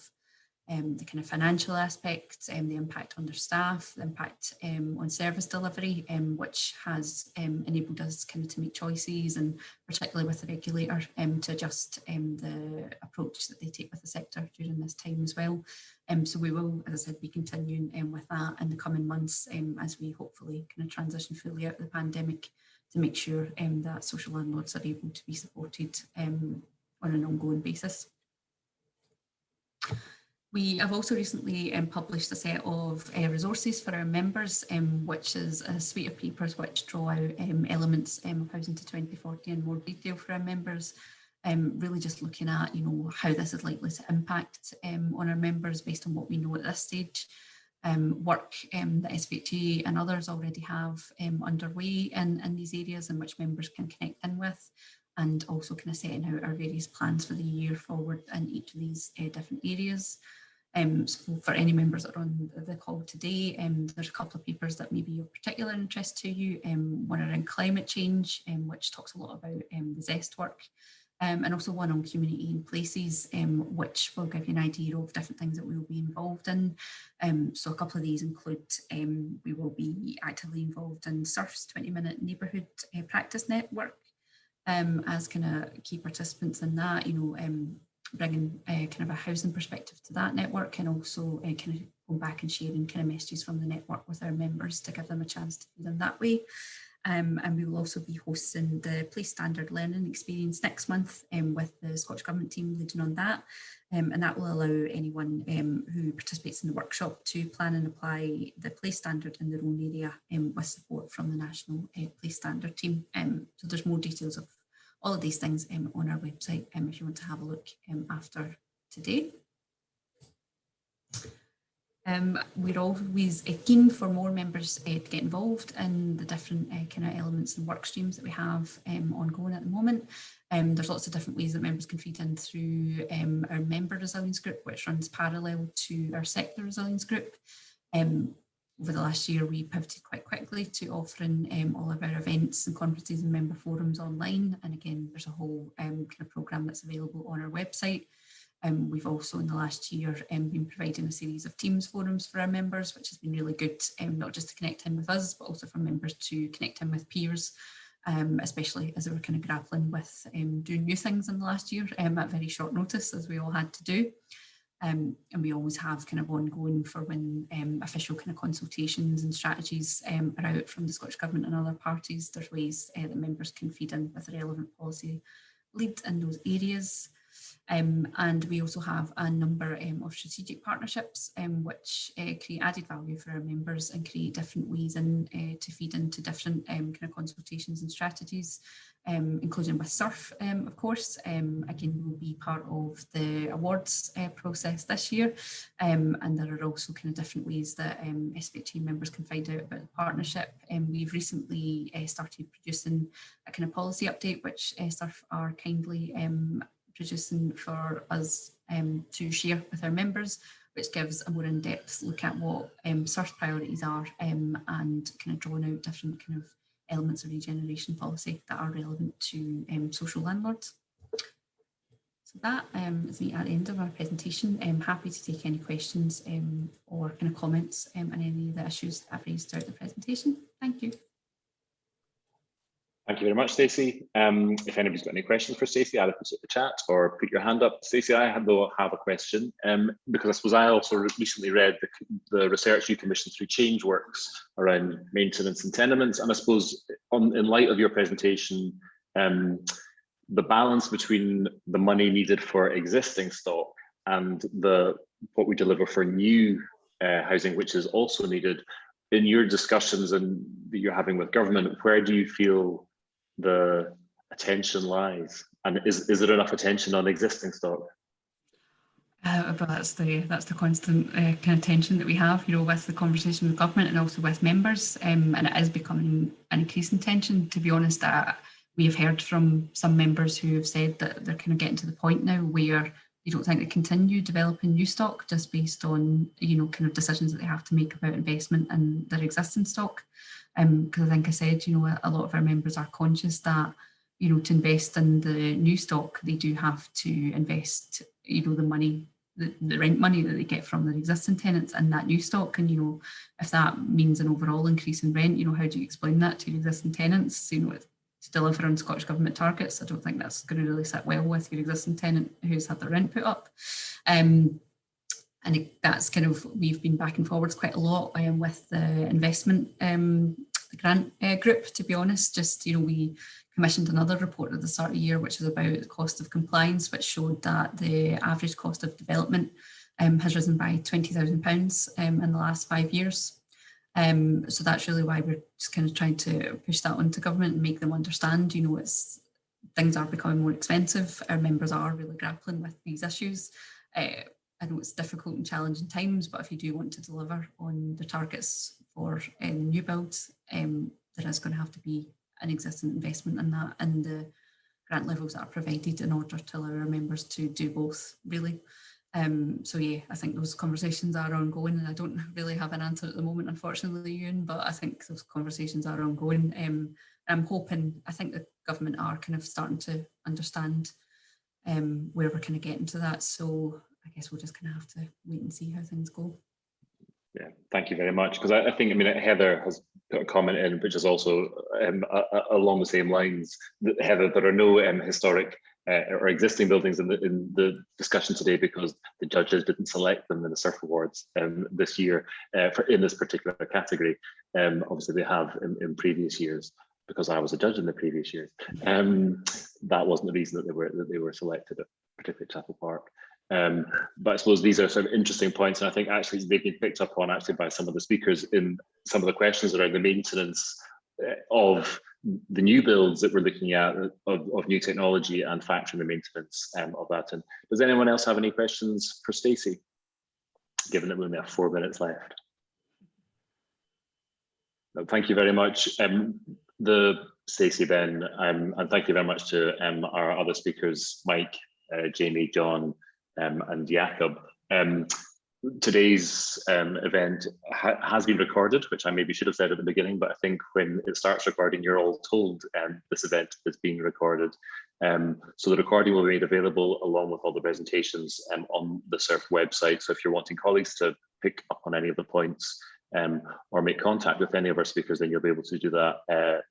the kind of financial aspects, the impact on their staff, the impact on service delivery, which has enabled us kind of to make choices, and particularly with the regulator to adjust the approach that they take with the sector during this time as well. So we will, as I said, be continuing with that in the coming months as we hopefully kind of transition fully out of the pandemic, to make sure that social landlords are able to be supported on an ongoing basis. We have also recently published a set of resources for our members, which is a suite of papers which draw out elements of Housing to 2040 in more detail for our members. Really just looking at, how this is likely to impact on our members based on what we know at this stage. Work that SVHA and others already have underway in these areas, in which members can connect in with, and also kind of setting out our various plans for the year forward in each of these different areas. So for any members that are on the call today, there's a couple of papers that may be of particular interest to you. One around climate change, which talks a lot about the ZEST work, and also one on community and places, which will give you an idea of different things that we will be involved in. So a couple of these include, we will be actively involved in SURF's 20-minute neighbourhood practice network as kind of key participants in that, bringing kind of a housing perspective to that network, and also kind of going back and sharing kind of messages from the network with our members to give them a chance to do them that way. And we will also be hosting the Place Standard Learning Experience next month with the Scottish Government team leading on that. And that will allow anyone who participates in the workshop to plan and apply the Place Standard in their own area with support from the National Place Standard team. So there's more details of all of these things on our website if you want to have a look after today. We're always keen for more members to get involved in the different kind of elements and work streams that we have ongoing at the moment. There's lots of different ways that members can feed in through our member resilience group, which runs parallel to our sector resilience group. Over the last year, we pivoted quite quickly to offering all of our events and conferences and member forums online. And again, there's a whole kind of programme that's available on our website. We've also in the last year been providing a series of Teams forums for our members, which has been really good, not just to connect in with us, but also for members to connect in with peers, especially as they were kind of grappling with doing new things in the last year at very short notice, as we all had to do. And we always have kind of ongoing for when official kind of consultations and strategies are out from the Scottish Government and other parties. There's ways that members can feed in with the relevant policy lead in those areas. And we also have a number of strategic partnerships which create added value for our members and create different ways to feed into different kind of consultations and strategies, including with SURF, of course. Again, we'll be part of the awards process this year, and there are also kind of different ways that SVHA members can find out about the partnership. We've recently started producing a kind of policy update, which SURF are kindly producing for us to share with our members, which gives a more in-depth look at what SURF's priorities are and kind of drawing out different kind of elements of regeneration policy that are relevant to social landlords. So that is me at the end of our presentation. I'm happy to take any questions or kind of comments on any of the issues that I've raised throughout the presentation. Thank you. Thank you very much, Stacey. If anybody's got any questions for Stacey, either put it in the chat or put your hand up. Stacey, I have a question because I suppose I also recently read the research you commissioned through Changeworks around maintenance and tenements, and I suppose in light of your presentation, the balance between the money needed for existing stock and what we deliver for new housing, which is also needed. In your discussions and that you're having with government, where do you feel the attention lies, and is there enough attention on existing stock? But that's the constant kind of tension that we have, with the conversation with government and also with members, and it is becoming an increasing tension. To be honest, we have heard from some members who have said that they're kind of getting to the point now where they don't think they continue developing new stock just based on, you know, kind of decisions that they have to make about investment in their existing stock. Because I think I said, you know, a lot of our members are conscious that, you know, to invest in the new stock, they do have to invest, you know, the money, the rent money that they get from their existing tenants in that new stock. And, you know, if that means an overall increase in rent, you know, how do you explain that to your existing tenants? You know, to deliver on Scottish Government targets, I don't think that's going to really sit well with your existing tenant who's had their rent put up. And that's kind of, we've been back and forwards quite a lot with the investment the grant group, to be honest. Just, you know, we commissioned another report at the start of the year, which is about the cost of compliance, which showed that the average cost of development has risen by £20,000 in the last 5 years. So that's really why we're just kind of trying to push that onto government and make them understand, you know, things are becoming more expensive. Our members are really grappling with these issues. I know it's difficult and challenging times, but if you do want to deliver on the targets for new builds, there is going to have to be an existing investment in that and the grant levels that are provided in order to allow our members to do both, really. So yeah, I think those conversations are ongoing, and I don't really have an answer at the moment, unfortunately, Ewan, but I think those conversations are ongoing. I'm hoping, I think the government are kind of starting to understand where we're kind of getting to that. So I guess we'll just kind of have to wait and see how things go. Yeah, thank you very much. Because I think, I mean, Heather has put a comment in, which is also along the same lines. Heather, there are no historic or existing buildings in the discussion today because the judges didn't select them in the SURF Awards this year in this particular category. Obviously, they have in previous years, because I was a judge in the previous years. That wasn't the reason that they were selected, particularly Chapel Park. But I suppose these are sort of interesting points, and I think actually they've been picked up on actually by some of the speakers in some of the questions around the maintenance of the new builds that we're looking at of new technology and factoring the maintenance of that. And does anyone else have any questions for Stacey, given that we only have 4 minutes left? No, thank you very much. Stacey, Ben, and thank you very much to our other speakers, Mike, Jamie, John, and Jakob. Today's event has been recorded, which I maybe should have said at the beginning, but I think when it starts recording, you're all told this event is being recorded. So the recording will be made available along with all the presentations on the SURF website. So if you're wanting colleagues to pick up on any of the points or make contact with any of our speakers, then you'll be able to do that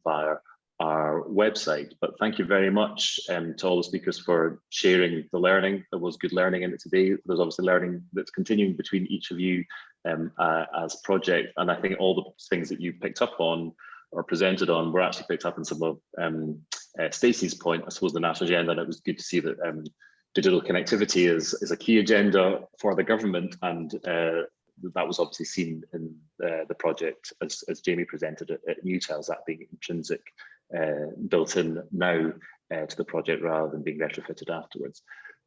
via our website. But thank you very much to all the speakers for sharing the learning. There was good learning in it today. There's obviously learning that's continuing between each of you as project, and I think all the things that you picked up on or presented on were actually picked up in some of Stacey's point, I suppose, the national agenda, and it was good to see that digital connectivity is a key agenda for the government, and that was obviously seen in the project as Jamie presented at Newtels, that being intrinsic, built in now to the project rather than being retrofitted afterwards.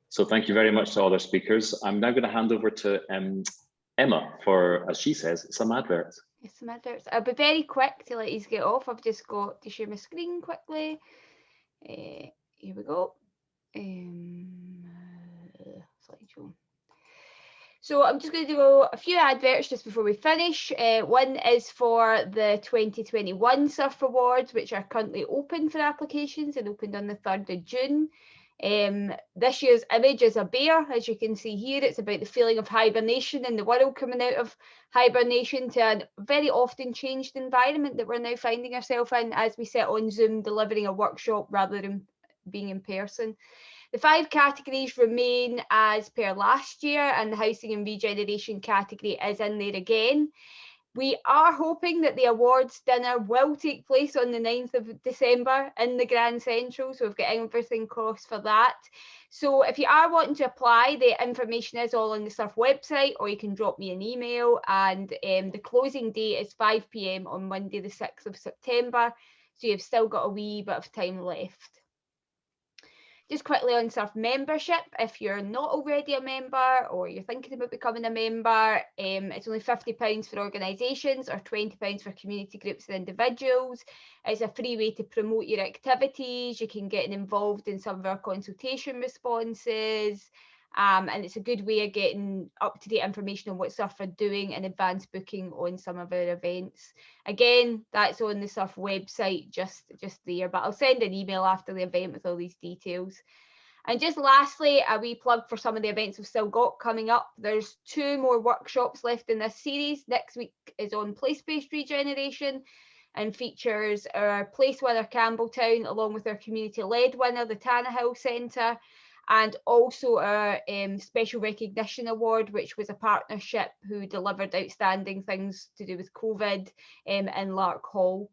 So thank you very much to all our speakers. I'm now going to hand over to Emma for, as she says, some adverts. Yes, some adverts. I'll be very quick to let you get off. I've just got to share my screen quickly. Here we go. Slideshow. So I'm just going to do a few adverts just before we finish. One is for the 2021 SURF Awards, which are currently open for applications and opened on the 3rd of June. This year's image is a bear, as you can see here. It's about the feeling of hibernation in the world, coming out of hibernation to a very often changed environment that we're now finding ourselves in as we sit on Zoom delivering a workshop rather than being in person. The 5 categories remain as per last year, and the housing and regeneration category is in there again. We are hoping that the awards dinner will take place on the 9th of December in the Grand Central, so we've got everything crossed for that. So if you are wanting to apply, the information is all on the SURF website, or you can drop me an email, and the closing date is 5 p.m. on Monday the 6th of September, so you've still got a wee bit of time left. Just quickly on SURF membership, if you're not already a member or you're thinking about becoming a member, it's only £50 for organisations or £20 for community groups and individuals. It's a free way to promote your activities. You can get involved in some of our consultation responses, And it's a good way of getting up-to-date information on what Surf are doing and advanced booking on some of our events. Again, that's on the Surf website just there, but I'll send an email after the event with all these details. And just lastly, a wee plug for some of the events we've still got coming up. There's 2 more workshops left in this series. Next week is on place-based regeneration and features our place winner Campbelltown, along with our community-led winner, the Tannehill Centre, and also our Special Recognition Award, which was a partnership who delivered outstanding things to do with COVID in Lark Hall.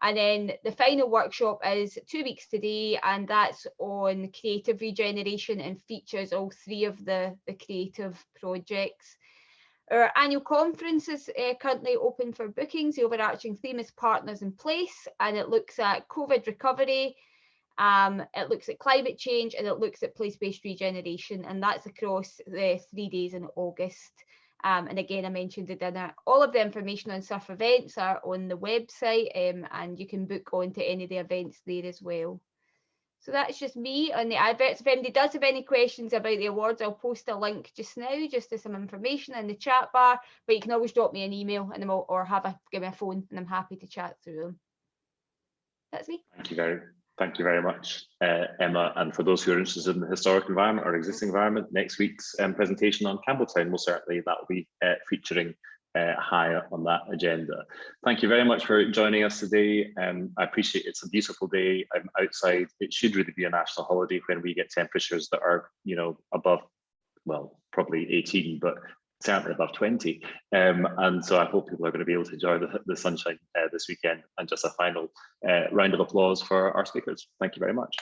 And then the final workshop is 2 weeks today, and that's on creative regeneration and features all 3 of the creative projects. Our annual conference is currently open for bookings. The overarching theme is Partners in Place, and it looks at COVID recovery, it looks at climate change, and it looks at place-based regeneration, and that's across the 3 days in August. And again, I mentioned the dinner. All of the information on Surf events are on the website, and you can book onto any of the events there as well. So that's just me on the adverts. If anybody does have any questions about the awards, I'll post a link just now, just to some information in the chat bar, but you can always drop me an email and or give me a phone, and I'm happy to chat through them. That's me. Thank you very much, Emma. And for those who are interested in the historic environment or existing environment, next week's presentation on Campbelltown, will certainly that will be featuring higher on that agenda. Thank you very much for joining us today. I appreciate it's a beautiful day. I'm outside. It should really be a national holiday when we get temperatures that are, you know, above, well, probably 18, but certainly above 20. And so I hope people are going to be able to enjoy the sunshine this weekend. And just a final round of applause for our speakers. Thank you very much.